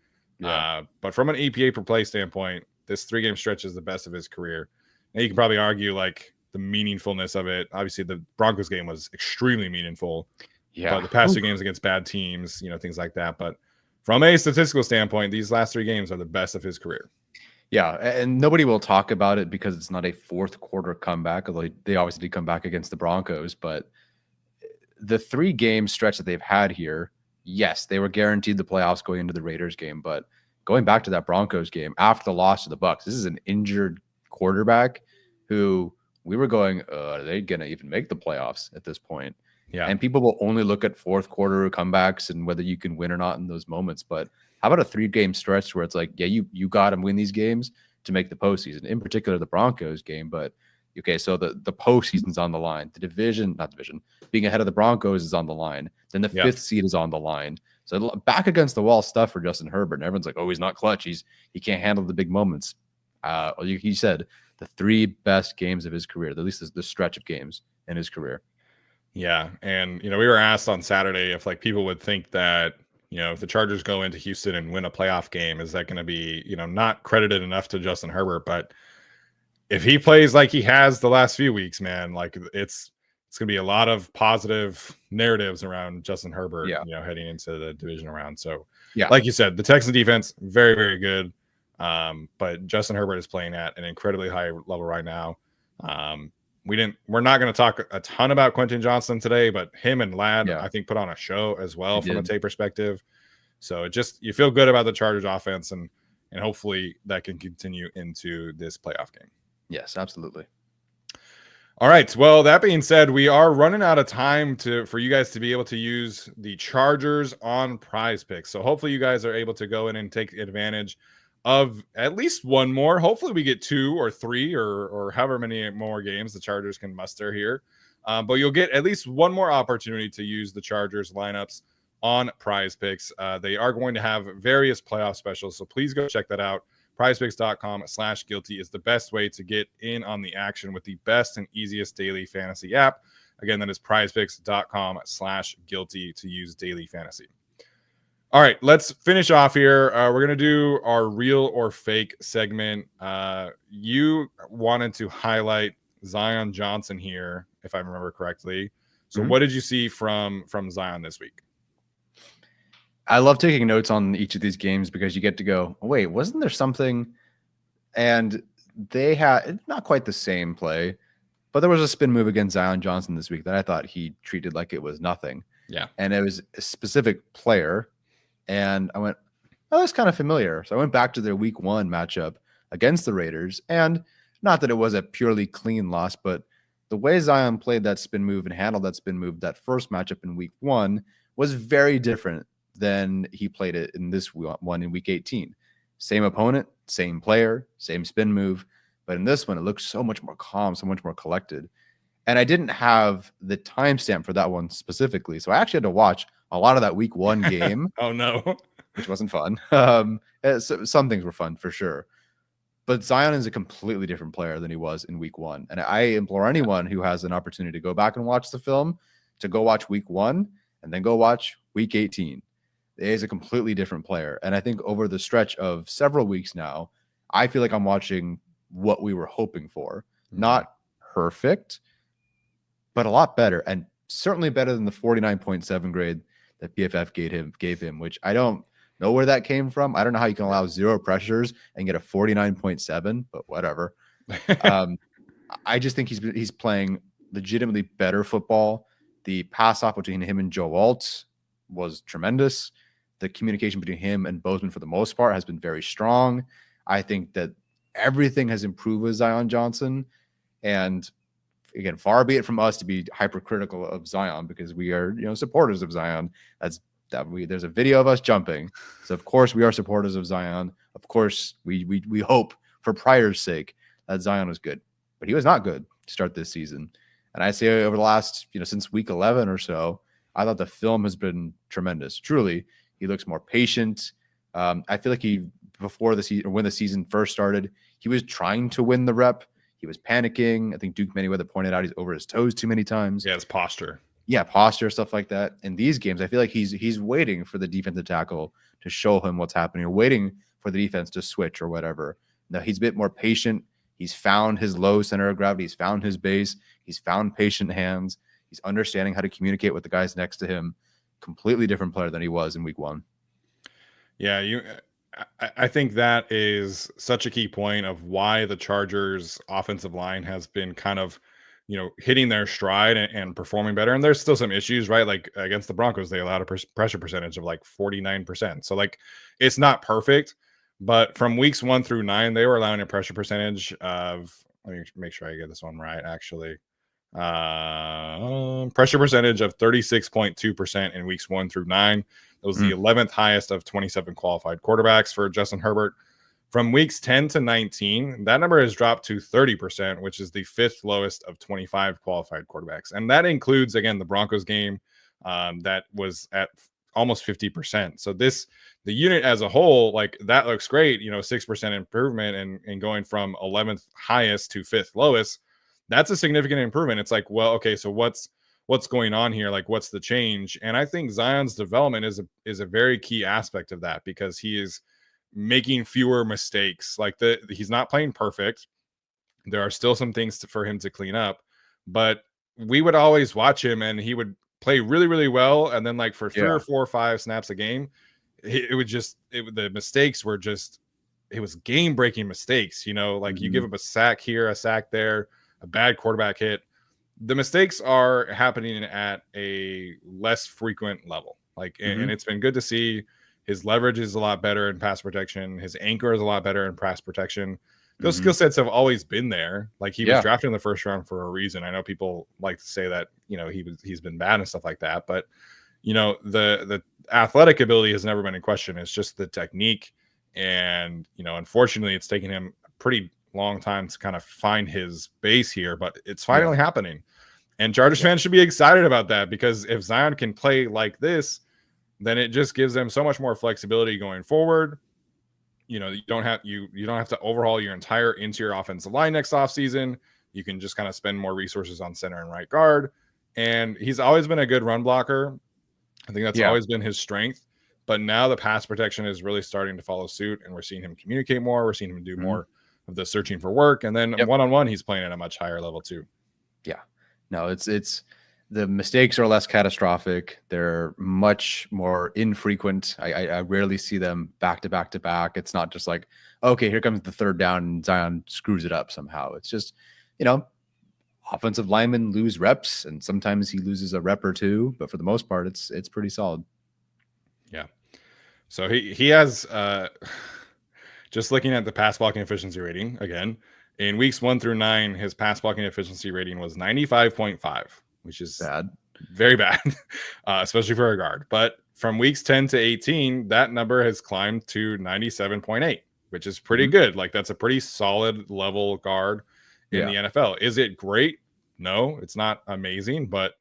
But from an EPA per play standpoint, this 3 game stretch is the best of his career. And you can probably argue like the meaningfulness of it. Obviously, the Broncos game was extremely meaningful. But the past 2 games against bad teams, things like that. But from a statistical standpoint, these last 3 games are the best of his career. Yeah, and nobody will talk about it because it's not a fourth quarter comeback, although they obviously did come back against the Broncos. But the 3 game stretch that they've had here, yes, they were guaranteed the playoffs going into the Raiders game. But going back to that Broncos game, after the loss to the Bucs, this is an injured quarterback who we were going, are they going to even make the playoffs at this point? Yeah. And people will only look at fourth quarter comebacks and whether you can win or not in those moments. But how about a 3 game stretch where it's like, yeah, you got to win these games to make the postseason, in particular the Broncos game. But okay, so the postseason's on the line. Not division, being ahead of the Broncos is on the line. Then the 5th seed is on the line. So back against the wall stuff for Justin Herbert. And everyone's like, oh, he's not clutch. He can't handle the big moments. He said the 3 best games of his career, at least the stretch of games in his career. Yeah. And, we were asked on Saturday if like people would think that, if the Chargers go into Houston and win a playoff game, is that going to be, not credited enough to Justin Herbert? But if he plays like he has the last few weeks, man, like it's going to be a lot of positive narratives around Justin Herbert, heading into the divisional round. So, like you said, the Texans defense, very, very good. But Justin Herbert is playing at an incredibly high level right now. We're not going to talk a ton about Quentin Johnston today, but him and Lad, I think, put on a show as well from a tape perspective. So you feel good about the Chargers offense, and hopefully that can continue into this playoff game. Yes, absolutely. All right. Well, that being said, we are running out of time for you guys to be able to use the Chargers on PrizePicks. So hopefully you guys are able to go in and take advantage of at least one more. Hopefully we get 2 or 3 or however many more games the Chargers can muster here. But you'll get at least one more opportunity to use the Chargers lineups on PrizePicks. They are going to have various playoff specials, so please go check that out. PrizePicks.com/guilty is the best way to get in on the action with the best and easiest daily fantasy app. Again, that is PrizePicks.com/guilty to use daily fantasy. All right, let's finish off here. We're gonna do our real or fake segment. You wanted to highlight Zion Johnson here, if I remember correctly. So, what did you see from Zion this week? I love taking notes on each of these games because you get to go, oh, wait, wasn't there something? And they had not quite the same play, but there was a spin move against Zion Johnson this week that I thought he treated like it was nothing. Yeah, and it was a specific player. And I went, oh, that's kind of familiar. So I went back to their week 1 matchup against the Raiders. And not that it was a purely clean loss, but the way Zion played that spin move and handled that spin move, that first matchup in week 1 was very different than he played it in this one in week 18. Same opponent, same player, same spin move. But in this one, it looked so much more calm, so much more collected. And I didn't have the timestamp for that one specifically. So I actually had to watch a lot of that week 1 game. Oh, no. Which wasn't fun. Some things were fun for sure. But Zion is a completely different player than he was in week 1. And I implore anyone who has an opportunity to go back and watch the film to go watch week 1 and then go watch week 18. He is a completely different player. And I think over the stretch of several weeks now, I feel like I'm watching what we were hoping for. Not perfect, but a lot better. And certainly better than the 49.7 grade that PFF gave him, which I don't know where that came from. I don't know how you can allow 0 pressures and get a 49.7, but whatever. I just think he's playing legitimately better football. The pass off between him and Joe Alt was tremendous. The communication between him and Bozeman, for the most part, has been very strong. I think that everything has improved with Zion Johnson. And again, far be it from us to be hypercritical of Zion because we are, supporters of Zion. There's a video of us jumping. So of course we are supporters of Zion. Of course we hope for Pryor's sake that Zion was good, but he was not good to start this season. And I say over the last, since week 11 or so, I thought the film has been tremendous. Truly, he looks more patient. I feel like before the season, or when the season first started, he was trying to win the rep. He was panicking. I think Duke Manyweather pointed out he's over his toes too many times. Yeah, his posture. Yeah, posture, stuff like that. In these games, I feel like he's waiting for the defensive tackle to show him what's happening, or waiting for the defense to switch or whatever. Now he's a bit more patient. He's found his low center of gravity. He's found his base. He's found patient hands. He's understanding how to communicate with the guys next to him. Completely different player than he was in week 1. Yeah, I think that is such a key point of why the Chargers offensive line has been kind of, hitting their stride and performing better. And there's still some issues, right? Like against the Broncos, they allowed a pressure percentage of like 49%. So like it's not perfect, but from weeks 1 through 9, they were allowing a pressure percentage of, let me make sure I get this one right, actually. Pressure percentage of 36.2% in weeks 1 through 9. That was the 11th highest of 27 qualified quarterbacks for Justin Herbert. From weeks 10 to 19, that number has dropped to 30%, which is the 5th lowest of 25 qualified quarterbacks. And that includes, again, the Broncos game that was at almost 50%. So the unit as a whole, like that looks great, 6% improvement and going from 11th highest to 5th lowest. That's a significant improvement. It's like, well, okay, so what's going on here? Like, what's the change? And I think Zion's development is a very key aspect of that because he is making fewer mistakes. Like he's not playing perfect. There are still some things for him to clean up, but we would always watch him and he would play really, really well. And then like for 3 or 4 or 5 snaps a game, the mistakes were just, it was game breaking mistakes, like you give up a sack here, a sack there, a bad quarterback hit. The mistakes are happening at a less frequent level. Like, and it's been good to see. His leverage is a lot better in pass protection. His anchor is a lot better in pass protection. Those skill sets have always been there. Like he was drafted in the first round for a reason. I know people like to say that, he's been bad and stuff like that, but the athletic ability has never been in question. It's just the technique. And, unfortunately it's taken him a pretty long time to kind of find his base here, but it's finally happening. And Chargers fans should be excited about that because if Zion can play like this, then it just gives them so much more flexibility going forward. You don't have to overhaul your entire interior offensive line next offseason. You can just kind of spend more resources on center and right guard. And he's always been a good run blocker. I think that's always been his strength. But now the pass protection is really starting to follow suit, and we're seeing him communicate more. We're seeing him do more of the searching for work, and then one-on-one, he's playing at a much higher level too. Yeah, no, it's the mistakes are less catastrophic. They're much more infrequent. I rarely see them back to back to back. It's not just like, okay, here comes the third down and Daiyan screws it up somehow. It's just, offensive linemen lose reps, and sometimes he loses a rep or two, but for the most part, it's pretty solid. Yeah. So he has just looking at the pass blocking efficiency rating again, in weeks 1 through 9, his pass blocking efficiency rating was 95.5, which is bad. Very bad, especially for a guard. But from weeks 10 to 18, that number has climbed to 97.8, which is pretty good. Like, that's a pretty solid level guard in the NFL. Is it great? No, it's not amazing, but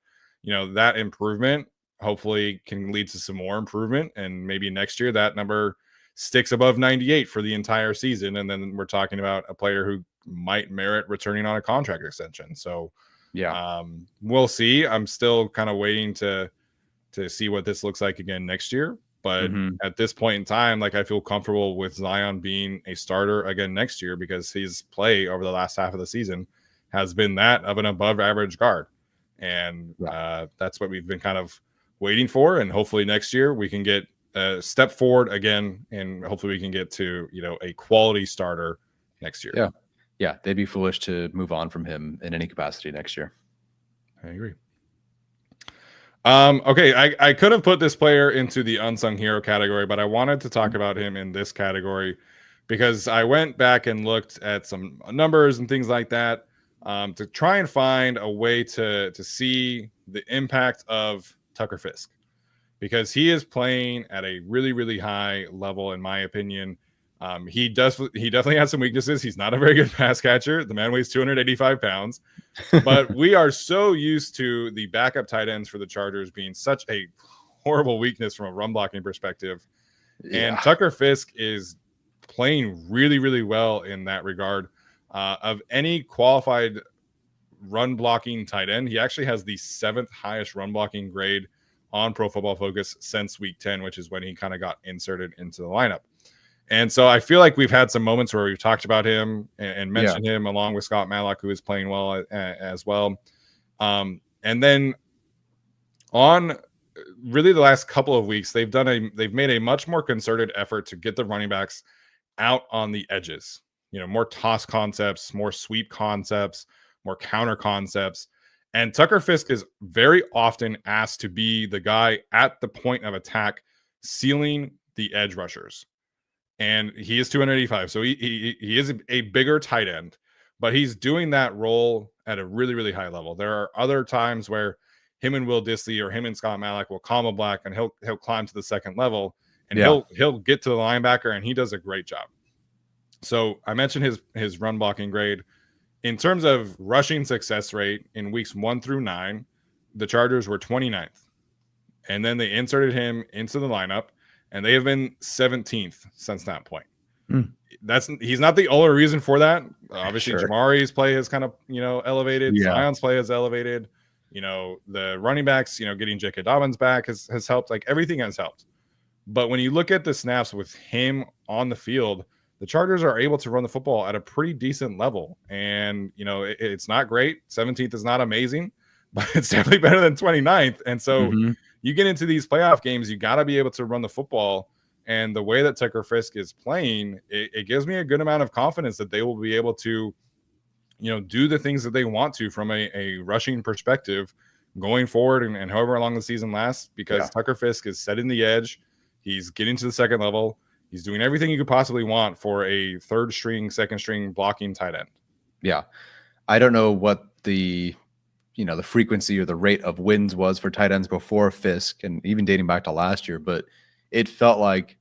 that improvement hopefully can lead to some more improvement, and maybe next year that number sticks above 98 for the entire season, and then we're talking about a player who might merit returning on a contract extension. So we'll see. I'm still kind of waiting to see what this looks like again next year, but at this point in time, like, I feel comfortable with Zion being a starter again next year, because his play over the last half of the season has been that of an above average guard, and that's what we've been kind of waiting for. And hopefully next year we can get a step forward again, and hopefully we can get to a quality starter next year. Yeah, they'd be foolish to move on from him in any capacity next year. I agree. Okay, I could have put this player into the unsung hero category, but I wanted to talk about him in this category because I went back and looked at some numbers and things like that to try and find a way to see the impact of Tucker Fisk, because he is playing at a really, really high level, in my opinion. He definitely has some weaknesses. He's not a very good pass catcher. The man weighs 285 pounds, but we are so used to the backup tight ends for the Chargers being such a horrible weakness from a run blocking perspective. And Tucker Fisk is playing really, really well in that regard. Of any qualified run blocking tight end, he actually has the 7th highest run blocking grade on Pro Football Focus since week 10, which is when he kind of got inserted into the lineup. And so I feel like we've had some moments where we've talked about him and mentioned him along with Scott Matlock, who is playing well as well. And then on really the last couple of weeks, they've made a much more concerted effort to get the running backs out on the edges. More toss concepts, more sweep concepts, more counter concepts. And Tucker Fisk is very often asked to be the guy at the point of attack, sealing the edge rushers. And he is 285, so he is a bigger tight end, but he's doing that role at a really, really high level. There are other times where him and Will Dissly or him and Scott Matlock will combo black, and he'll climb to the second level, and he'll get to the linebacker, and he does a great job. So I mentioned his run blocking grade. In terms of rushing success rate in weeks 1 through 9, the Chargers were 29th, and then they inserted him into the lineup, and they have been 17th since that point. He's not the only reason for that. Obviously, Jamari's play has kind of elevated. Zion's play has elevated. The running backs, getting J.K. Dobbins back has helped. Like, everything has helped. But when you look at the snaps with him on the field, the Chargers are able to run the football at a pretty decent level. And it's not great. 17th is not amazing, but it's definitely better than 29th. And so you get into these playoff games, you got to be able to run the football. And the way that Tucker Fisk is playing, it gives me a good amount of confidence that they will be able to, do the things that they want to from a rushing perspective going forward and however long the season lasts, because Tucker Fisk is setting the edge. He's getting to the second level. He's doing everything you could possibly want for a third string, second string blocking tight end. Yeah. I don't know what the frequency or the rate of wins was for tight ends before Fisk, and even dating back to last year, but it felt like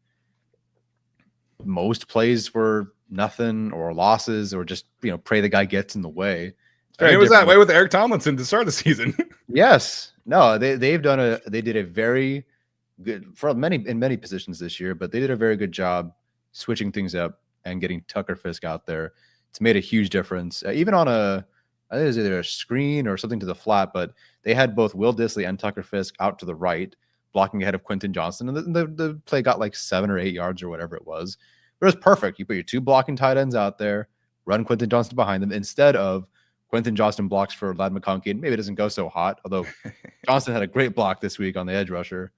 most plays were nothing or losses or just, pray the guy gets in the way. It was that way with Eric Tomlinson to start the season. Yes. No, they did a very good in many positions this year, but they did a very good job switching things up and getting Tucker Fisk out there. It's made a huge difference. Even on I think it was either a screen or something to the flat, but they had both Will Dissly and Tucker Fisk out to the right, blocking ahead of Quentin Johnston, and the play got like 7 or 8 yards or whatever it was. But it was perfect. You put your 2 blocking tight ends out there, run Quentin Johnston behind them instead of Quentin Johnston blocks for Ladd McConkey, and maybe it doesn't go so hot, although Johnston had a great block this week on the edge rusher.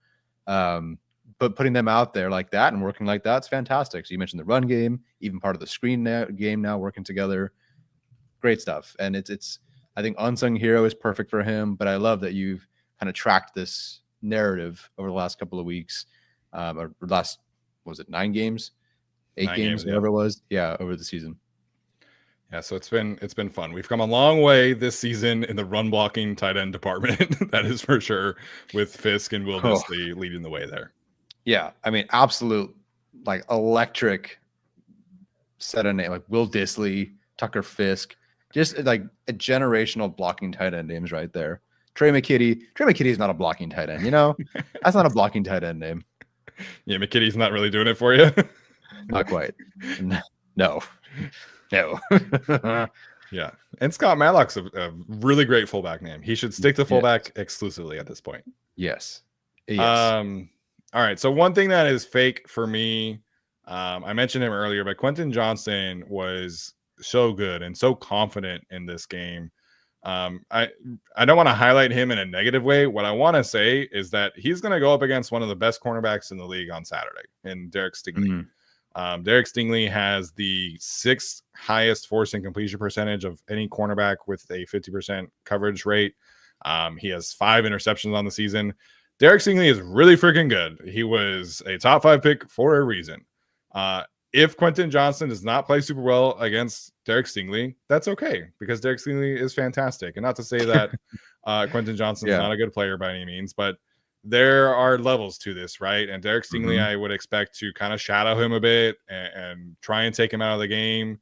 But putting them out there like that and working like that's fantastic. So you mentioned the run game, even part of the screen game now working together. Great stuff. And it's I think Unsung Hero is perfect for him, but I love that you've kind of tracked this narrative over the last couple of weeks, or last, what was it, 9 games? 8 games, whatever it was. Yeah, over the season. Yeah, so it's been fun. We've come a long way this season in the run blocking tight end department. That is for sure, with Fisk and Will Disley leading the way there. Yeah, I mean, absolute like electric set of name, like Will Disley, Tucker Fisk, just like a generational blocking tight end names right there. Trey McKitty is not a blocking tight end, you know? That's not a blocking tight end name. Yeah, McKitty's not really doing it for you. Not quite. No. Yeah, and Scott Matlock's a really great fullback name. He should stick to fullback exclusively at this point. Yes. All right, so one thing that is fake for me, I mentioned him earlier, but Quentin Johnston was so good and so confident in this game. I don't want to highlight him in a negative way. What I want to say is that he's going to go up against one of the best cornerbacks in the league on Saturday, in Derek Stingley. Derek Stingley has the 6th highest force and completion percentage of any cornerback with a 50% coverage rate. He has 5 interceptions on the season. Derek Stingley is really freaking good. He was a top 5 pick for a reason. If Quentin Johnston does not play super well against Derek Stingley, that's okay, because Derek Stingley is fantastic. And not to say that Quentin Johnston is not a good player by any means, but there are levels to this, right? And Derek Stingley, I would expect to kind of shadow him a bit and try and take him out of the game,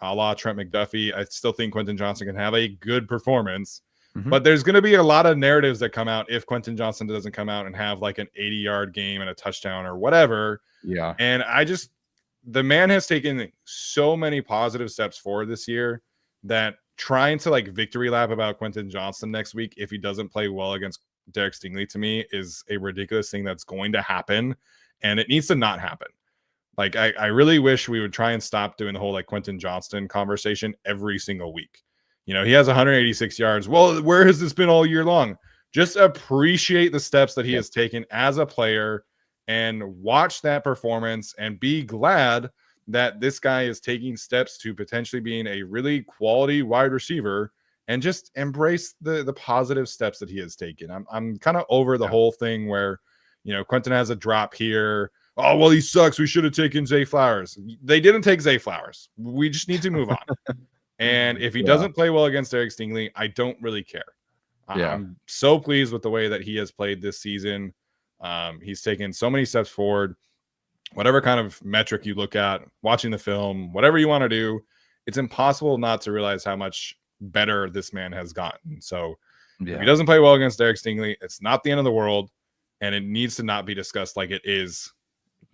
a la Trent McDuffie. I still think Quentin Johnston can have a good performance, but there's going to be a lot of narratives that come out if Quentin Johnston doesn't come out and have like an 80-yard game and a touchdown or whatever. Yeah. And the man has taken so many positive steps forward this year that trying to like victory lap about Quentin Johnston next week, if he doesn't play well against Derek Stingley, to me is a ridiculous thing that's going to happen, and it needs to not happen. Like, I really wish we would try and stop doing the whole like Quentin Johnston conversation every single week. You know, he has 186 yards. Well, where has this been all year long? Just appreciate the steps that he has taken as a player and watch that performance and be glad that this guy is taking steps to potentially being a really quality wide receiver, and just embrace the positive steps that he has taken. I'm kind of over the whole thing where, you know, Quentin has a drop here. Oh, well, he sucks. We should have taken Zay Flowers. They didn't take Zay Flowers. We just need to move on. And if he doesn't play well against Derek Stingley, I don't really care. I'm so pleased with the way that he has played this season. He's taken so many steps forward. Whatever kind of metric you look at, watching the film, whatever you want to do, it's impossible not to realize how much better this man has gotten. So if he doesn't play well against Derek Stingley, it's not the end of the world, and it needs to not be discussed like it is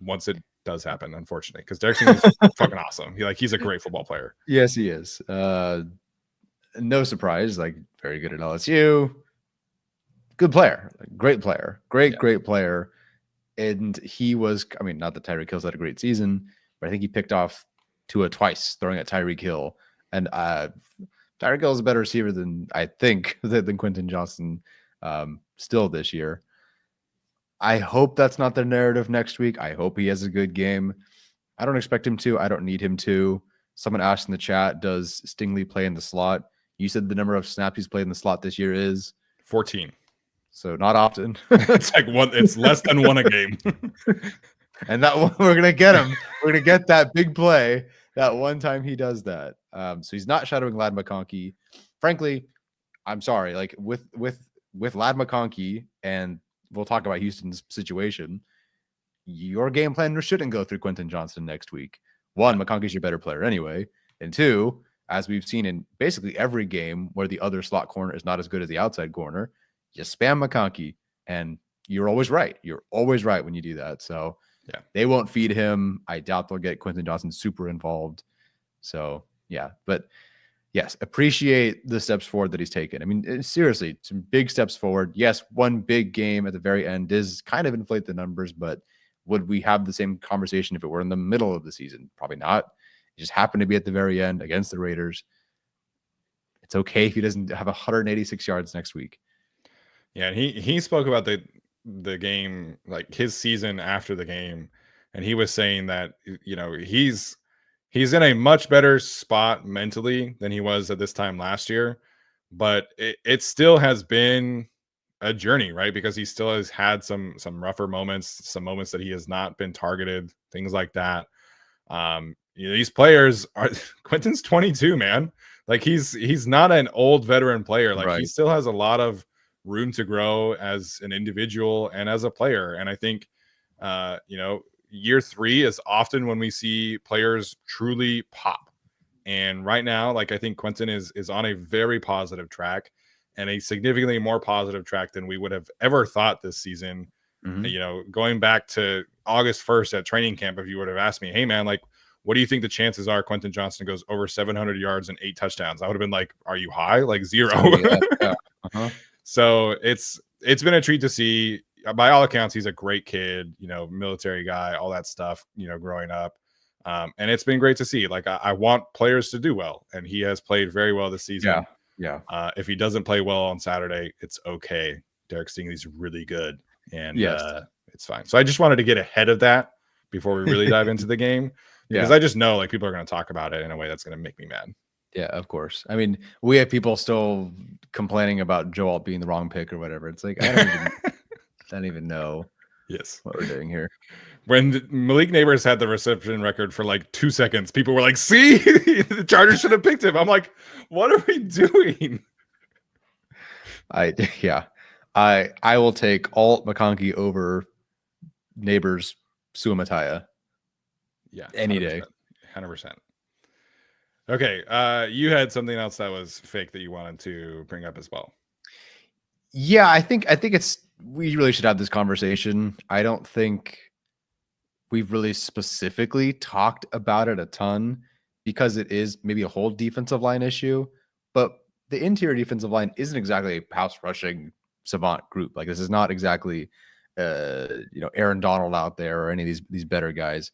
once it does happen, unfortunately, because Derek Stingley is fucking awesome. He's a great football player. Yes, he is. No surprise, like very good at LSU. Good player, great player, great player. And he was, I mean, not that Tyreek Hill's had a great season, but I think he picked off Tua twice throwing at Tyreek Hill. And Tyreek Hill is a better receiver than Quentin Johnston still this year. I hope that's not the narrative next week. I hope he has a good game. I don't expect him to. I don't need him to. Someone asked in the chat, does Stingley play in the slot? You said the number of snaps he's played in the slot this year is 14. So not often. It's like one. It's less than one a game. And that one, we're gonna get him. We're gonna get that big play that one time he does that. So he's not shadowing Ladd McConkey. Frankly, I'm sorry. Like with Ladd McConkey, and we'll talk about Houston's situation. Your game plan shouldn't go through Quentin Johnston next week. One, McConkey's your better player anyway, and two, as we've seen in basically every game where the other slot corner is not as good as the outside corner, you spam McConkey, and you're always right. You're always right when you do that. So they won't feed him. I doubt they'll get Quentin Johnston super involved. So but yes, appreciate the steps forward that he's taken. I mean, seriously, some big steps forward. Yes, one big game at the very end does kind of inflate the numbers, but would we have the same conversation if it were in the middle of the season? Probably not. It just happened to be at the very end against the Raiders. It's okay if he doesn't have 186 yards next week. Yeah, and he spoke about the game, like his season after the game, and he was saying that he's in a much better spot mentally than he was at this time last year, but it still has been a journey, right? Because he still has had some rougher moments, some moments that he has not been targeted, things like that. These players are Quentin's 22, man. Like he's not an old veteran player. Like he still has a lot of room to grow as an individual and as a player. And I think year 3 is often when we see players truly pop. And right now, like I think Quentin is on a very positive track, and a significantly more positive track than we would have ever thought this season. Going back to August 1st at training camp, if you would have asked me, hey man, like, what do you think the chances are Quentin Johnston goes over 700 yards and 8 touchdowns? I would have been like, are you high? Like 0. Yeah. Uh-huh. So it's been a treat to see. By all accounts, he's a great kid, military guy, all that stuff, growing up. And it's been great to see. Like I want players to do well, and he has played very well this season. Yeah. If he doesn't play well on Saturday, it's okay. Derek Stingley's really good, and it's fine. So I just wanted to get ahead of that before we really dive into the game, because I just know like people are going to talk about it in a way that's going to make me mad. Yeah, of course. I mean, we have people still complaining about Joel being the wrong pick or whatever. It's like I don't even know what we're doing here. When Malik Neighbors had the reception record for like 2 seconds, people were like, see, the Chargers should have picked him. I'm like, what are we doing? I will take Alt McConkey over Neighbors Suamataya. Yeah. Any day. 100%. Okay. You had something else that was fake that you wanted to bring up as well. Yeah, I think we really should have this conversation. I don't think we've really specifically talked about it a ton because it is maybe a whole defensive line issue, but the interior defensive line isn't exactly a pass rushing savant group. Like this is not exactly, Aaron Donald out there or any of these better guys.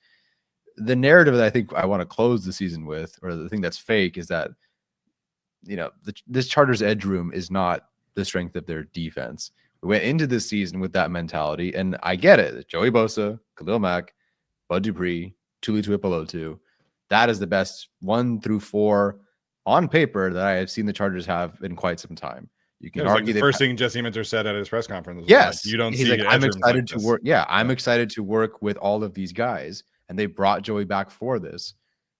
The narrative that I think I want to close the season with, or the thing that's fake, is that, this Chargers edge room is not the strength of their defense. We went into this season with that mentality, and I get it. Joey Bosa, Khalil Mack, Bud Dupree, Tuli Tuipulotu. That is the best 1 through 4 on paper that I have seen the Chargers have in quite some time. You can argue like the first thing Jesse Minter said at his press conference. Yes, like, you don't he's see. Like, I'm excited to work. Yeah, I'm excited to work with all of these guys, and they brought Joey back for this.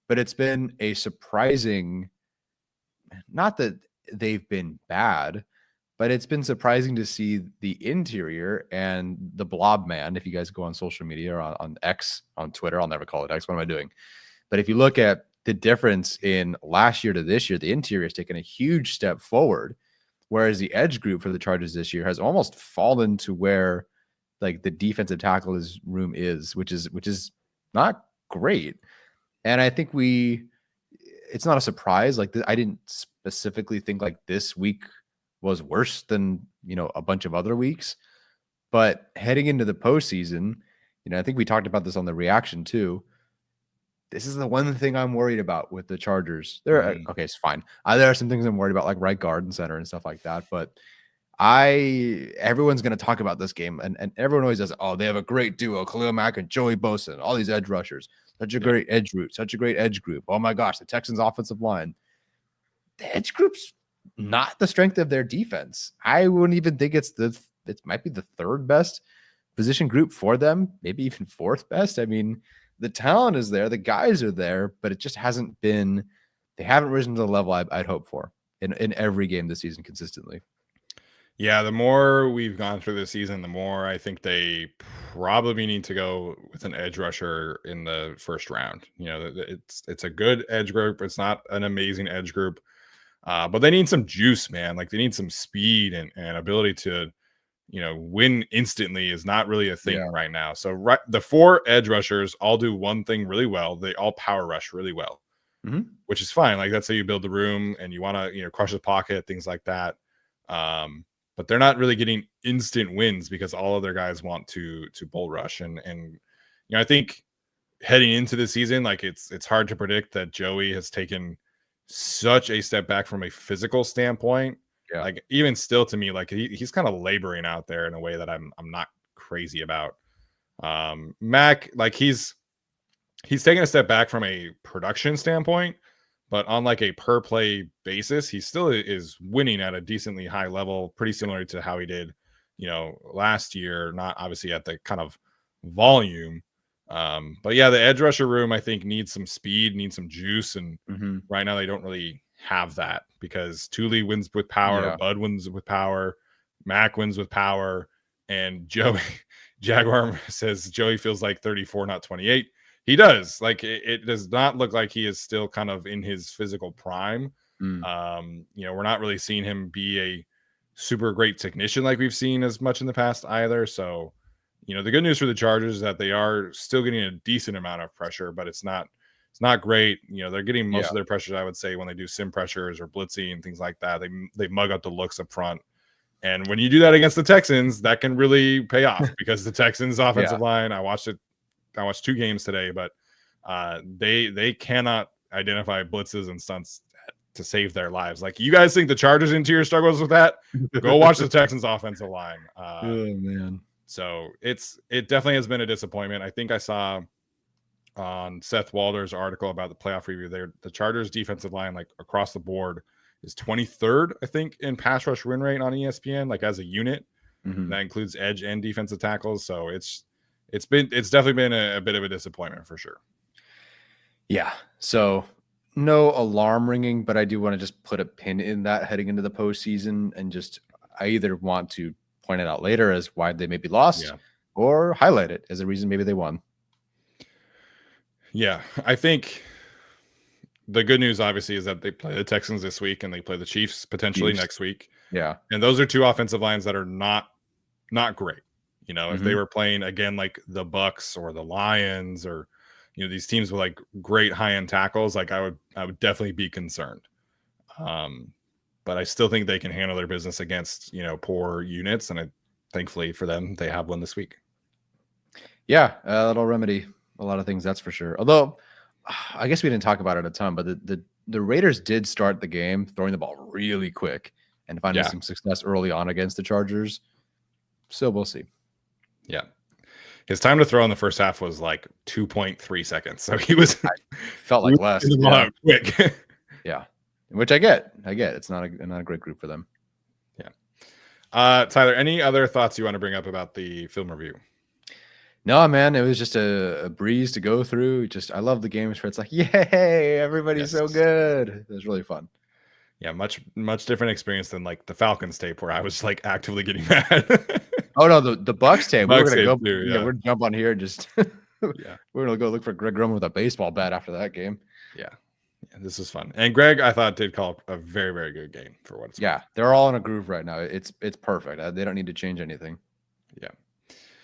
But it's been a surprising. Not that they've been bad, but it's been surprising to see the interior and the blob man. If you guys go on social media or on X, on Twitter, I'll never call it X. What am I doing? But if you look at the difference in last year to this year, the interior has taken a huge step forward, whereas the edge group for the Chargers this year has almost fallen to where like the defensive tackle room is, which is not great. And I think it's not a surprise. Like I didn't specifically think like this week was worse than, a bunch of other weeks, but heading into the postseason, I think we talked about this on the reaction too. This is the one thing I'm worried about with the Chargers. Okay, it's fine. There are some things I'm worried about, like right guard and center and stuff like that. But everyone's going to talk about this game, and everyone always does. Oh, they have a great duo, Khalil Mack and Joey Bosa, and all these edge rushers. Such a great edge group. Such a great edge group. Oh my gosh, the Texans' offensive line. The edge group's not the strength of their defense. I wouldn't even think it might be the 3rd best position group for them, maybe even 4th best. I mean, the talent is there, the guys are there, but it just hasn't been. They haven't risen to the level I'd hope for in every game this season consistently. Yeah, the more we've gone through this season, the more I think they probably need to go with an edge rusher in the first round. It's a good edge group. It's not an amazing edge group, but they need some juice, man. Like they need some speed and ability to, win instantly is not really a thing right now. So the 4 edge rushers all do one thing really well. They all power rush really well. which is fine. Like that's how you build the room, and you want to crush the pocket, things like that. But they're not really getting instant wins because all of their guys want to bull rush, and I think heading into the season, like it's hard to predict that Joey has taken such a step back from a physical standpoint. Yeah. Like even still to me, like he's kind of laboring out there in a way that I'm not crazy about. Mac, like he's taking a step back from a production standpoint, but on like a per play basis, he still is winning at a decently high level, pretty similar to how he did, last year, not obviously at the kind of volume. But yeah, the edge rusher room, I think, needs some speed, needs some juice. And right now they don't really have that because Thule wins with power, Bud wins with power, Mac wins with power, and Joey Jaguar says Joey feels like 34, not 28. He does. Like it does not look like he is still kind of in his physical prime. We're not really seeing him be a super great technician like we've seen as much in the past either. So, the good news for the Chargers is that they are still getting a decent amount of pressure, but it's not great. They're getting most of their pressures, I would say, when they do sim pressures or blitzing and things like that. They mug up the looks up front. And when you do that against the Texans, that can really pay off because the Texans offensive line, I watched 2 games today, but they cannot identify blitzes and stunts to save their lives. Like you guys think the Chargers interior struggles with that? Go watch the Texans offensive line. Oh man. So it definitely has been a disappointment. I think I saw on Seth Walder's article about the playoff review there, the Chargers defensive line, like across the board, is 23rd, I think, in pass rush win rate on ESPN, like as a unit. That includes edge and defensive tackles. So it's definitely been a bit of a disappointment for sure. Yeah. So no alarm ringing, but I do want to just put a pin in that heading into the postseason, and I either want to point it out later as why they may be lost or highlight it as a reason maybe they won. Yeah. I think the good news obviously is that they play the Texans this week and they play the Chiefs potentially next week. Yeah. And those are 2 offensive lines that are not great. If they were playing again like the Bucks or the Lions or these teams with like great high-end tackles, like I would definitely be concerned. But I still think they can handle their business against poor units, and thankfully for them they have one this week. Yeah, that'll remedy a lot of things, that's for sure. Although I guess we didn't talk about it a ton, but the Raiders did start the game throwing the ball really quick and finding some success early on against the Chargers. So we'll see. Yeah. His time to throw in the first half was like 2.3 seconds. So he was felt like less quick. Yeah. Which I get. It's not a great group for them. Yeah. Tyler, any other thoughts you want to bring up about the film review? No, man, it was just a breeze to go through. I love the games where it's like, yay, everybody's so good. It was really fun. Yeah, much different experience than like the Falcons tape where I was like actively getting mad. Oh no, the Bucks tape. We're gonna go. Too, we're gonna jump on here and just we're gonna go look for Greg Roman with a baseball bat after that game. Yeah, this is fun. And Greg, I thought, did call a very, very good game for what it's worth. They're all in a groove right now. It's perfect. They don't need to change anything. Yeah.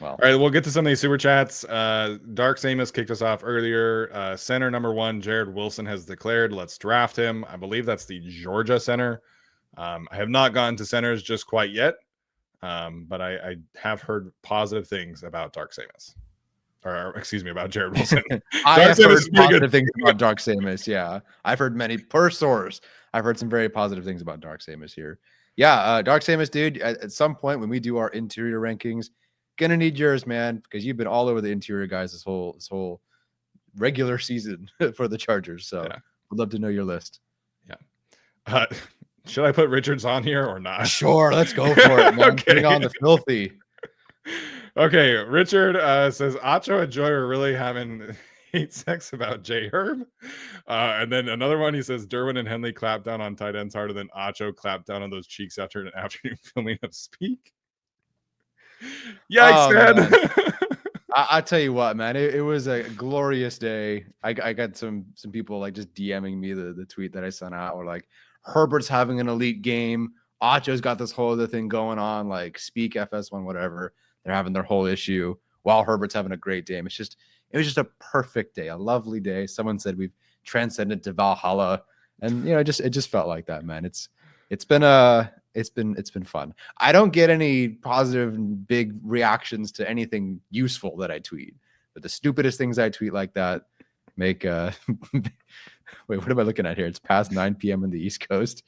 Well, all right, we'll get to some of these super chats. Dark Samus kicked us off earlier. Center number 1, Jared Wilson, has declared. Let's draft him. I believe that's the Georgia center. I have not gotten to centers just quite yet, but I have heard positive things about Dark Samus. Or excuse me, about Jared Wilson. I have heard positive things about Dark Samus. Yeah, I've heard many per source. I've heard some very positive things about Dark Samus here. Yeah, Dark Samus, dude. At some point when we do our interior rankings, gonna need yours, man, because you've been all over the interior guys this whole regular season for the Chargers. So I'd love to know your list. Yeah. Should I put Richards on here or not? Sure, let's go for it, man. Putting on the filthy. Okay, Richard says Acho and Joy are really having hate sex about J Herb. And then another one, he says Derwin and Henley clapped down on tight ends harder than Acho clapped down on those cheeks after an afternoon filming of Speak. Yikes, man. I tell you what, man, it was a glorious day. I got some people like just DMing me the tweet that I sent out, or like Herbert's having an elite game. Acho's got this whole other thing going on, like Speak, FS1, whatever. They're having their whole issue while Herbert's having a great day. It was just a perfect day, a lovely day. Someone said we've transcended to Valhalla, and it just felt like that, man. It's been fun. I don't get any positive big reactions to anything useful that I tweet, but the stupidest things I tweet like that make wait, what am I looking at here? It's past 9 p.m. in the East Coast.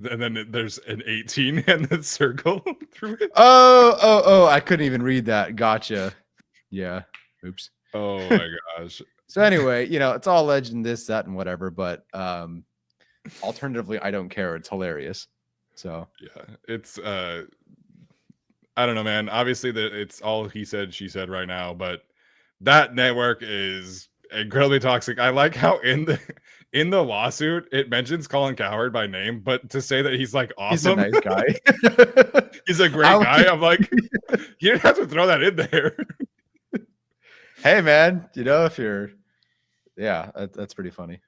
And then there's an 18 and the circle through it. Oh, I couldn't even read that. Gotcha. Yeah. Oops. Oh my gosh. So anyway, it's all legend, this, that, and whatever. But alternatively, I don't care. It's hilarious. So yeah, it's I don't know, man. Obviously, it's all he said, she said right now, but that network is incredibly toxic. I like how in the lawsuit it mentions Colin Cowherd by name, but to say that he's like awesome, he's a nice guy. He's a great guy. I'm like, you didn't have to throw that in there. Hey, man, if you're, that's pretty funny.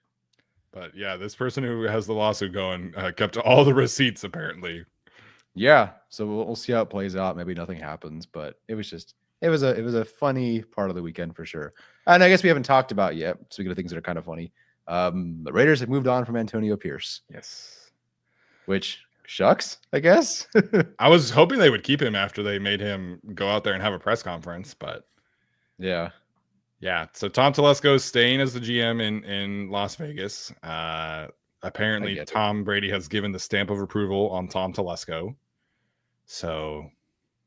But yeah, this person who has the lawsuit going kept all the receipts apparently. Yeah, so we'll see how it plays out. Maybe nothing happens, but it was a funny part of the weekend for sure. And I guess we haven't talked about yet. Speaking of things that are kind of funny, the Raiders have moved on from Antonio Pierce. Yes, which shucks, I guess. I was hoping they would keep him after they made him go out there and have a press conference, but yeah. So Tom Telesco is staying as the GM in Las Vegas. Apparently, Tom Brady has given the stamp of approval on Tom Telesco. So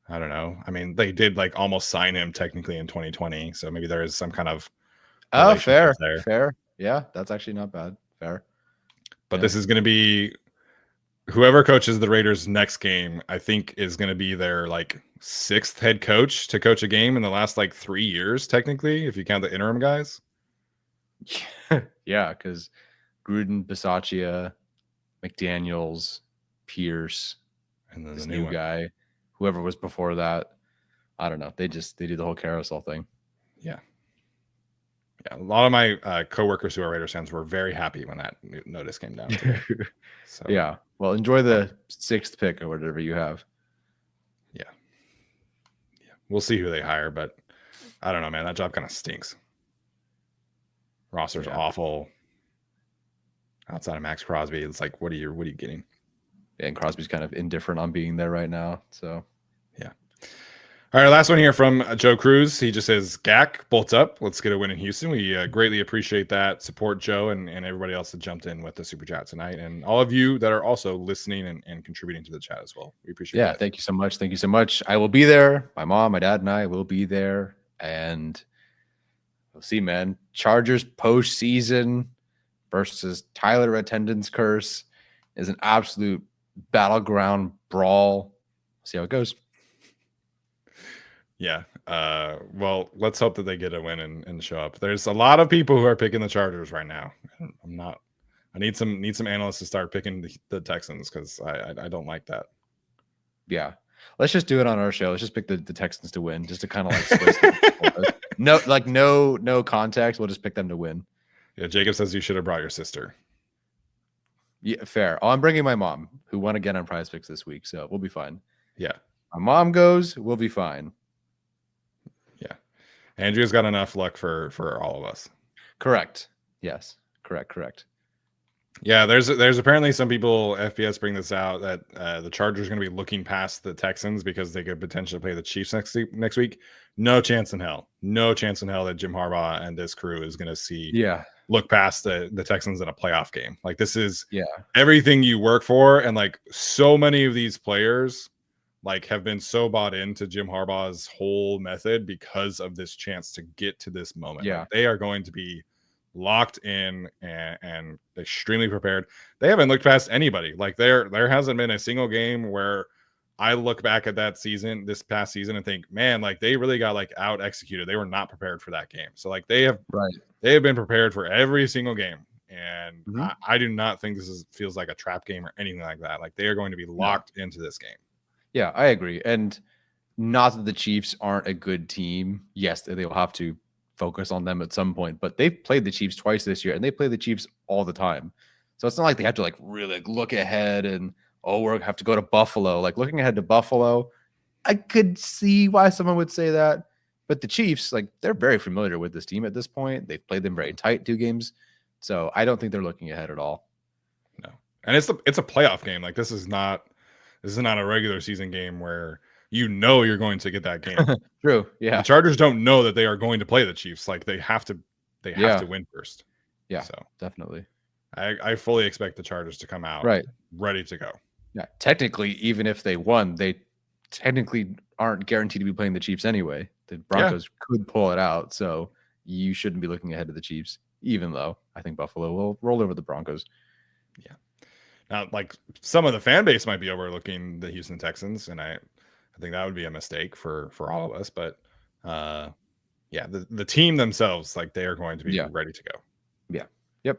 I don't know. I mean, they did like almost sign him technically in 2020. So maybe there is some kind of fair there. Fair. Yeah, that's actually not bad. Fair. But this is going to be whoever coaches the Raiders next game, I think is going to be their like 6th head coach to coach a game in the last like 3 years, technically, if you count the interim guys. Yeah, because Gruden, Bisaccia, McDaniels, Pierce, and then this new guy, whoever was before that. I don't know. They do the whole carousel thing. Yeah. A lot of my coworkers who are Raiders fans were very happy when that notice came down. So yeah. Well, enjoy the 6th pick or whatever you have. Yeah. We'll see who they hire, but I don't know, man. That job kind of stinks. Roster's awful. Outside of Max Crosby, it's like, what are you getting? Yeah, and Crosby's kind of indifferent on being there right now. So yeah. All right, last one here from Joe Cruz. He just says, "Gak, bolts up. Let's get a win in Houston." We greatly appreciate that support, Joe, and everybody else that jumped in with the super chat tonight, and all of you that are also listening and contributing to the chat as well. We appreciate it. Yeah, thank you so much. Thank you so much. I will be there. My mom, my dad, and I will be there, and we'll see, man. Chargers postseason versus Tyler attendance curse is an absolute battleground brawl. See how it goes. Yeah. Well, let's hope that they get a win and show up. There's a lot of people who are picking the Chargers right now. I need some analysts to start picking the Texans because I don't like that. Yeah. Let's just do it on our show. Let's just pick the Texans to win, just to kind of like no context. We'll just pick them to win. Yeah, Jacob says you should have brought your sister. Yeah, fair. Oh, I'm bringing my mom, who won again on PrizePicks this week, so we'll be fine. Yeah. My mom goes, we'll be fine. Yeah. Andrea's got enough luck for all of us. Correct. Yes. Correct. Yeah, there's apparently some people, FPS bring this out, that the Chargers are going to be looking past the Texans because they could potentially play the Chiefs next week. No chance in hell that Jim Harbaugh and this crew is going to look past the Texans in a playoff game. Like, this is everything you work for, and like so many of these players like have been so bought into Jim Harbaugh's whole method because of this chance to get to this moment. Yeah, like, they are going to be locked in and extremely prepared. They haven't looked past anybody. Like, there hasn't been a single game where I look back at this past season and think, man, like they really got like out executed. They were not prepared for that game. So like they have been prepared for every single game. And I do not think this feels like a trap game or anything like that. Like, they are going to be locked into this game. Yeah, I agree. And not that the Chiefs aren't a good team. Yes, they will have to focus on them at some point, but they've played the Chiefs twice this year and they play the Chiefs all the time. So it's not like they have to like really look ahead and, we have to go to Buffalo. Like, looking ahead to Buffalo, I could see why someone would say that. But the Chiefs, like, they're very familiar with this team at this point. They've played them very tight 2 games So I don't think they're looking ahead at all. No, and it's a playoff game. Like this is not a regular season game where you're going to get that game. True. Yeah. The Chargers don't know that they are going to play the Chiefs. Like they have to win first. Yeah. So definitely. I fully expect the Chargers to come out ready to go. Yeah. Technically, even if they won, they technically aren't guaranteed to be playing the Chiefs anyway. The Broncos could pull it out. So you shouldn't be looking ahead of the Chiefs, even though I think Buffalo will roll over the Broncos. Yeah. Now, like some of the fan base might be overlooking the Houston Texans, and I think that would be a mistake for all of us. But the team themselves, like they are going to be ready to go. Yeah. Yep.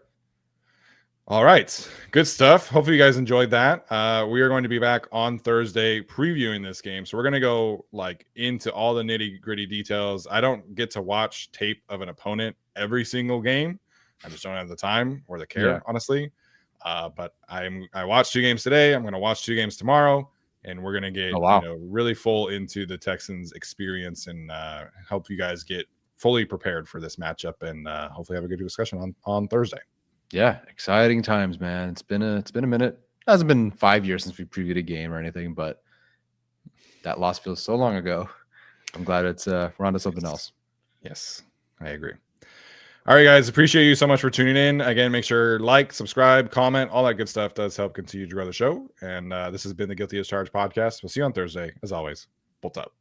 All right. Good stuff. Hopefully you guys enjoyed that. We are going to be back on Thursday previewing this game. So we're going to go like into all the nitty-gritty details. I don't get to watch tape of an opponent every single game. I just don't have the time or the care, honestly. But I watched 2 games today. I'm going to watch 2 games tomorrow, and we're going to get really full into the Texans experience and help you guys get fully prepared for this matchup and hopefully have a good discussion on Thursday. Yeah, exciting times, man. It's been a minute. It hasn't been 5 years since we previewed a game or anything, but that loss feels so long ago. I'm glad we're on to something else. Yes, I agree. All right, guys, appreciate you so much for tuning in. Again, make sure like, subscribe, comment, all that good stuff does help continue to grow the show. And this has been the Guilty as Charged podcast. We'll see you on Thursday. As always, bolt up.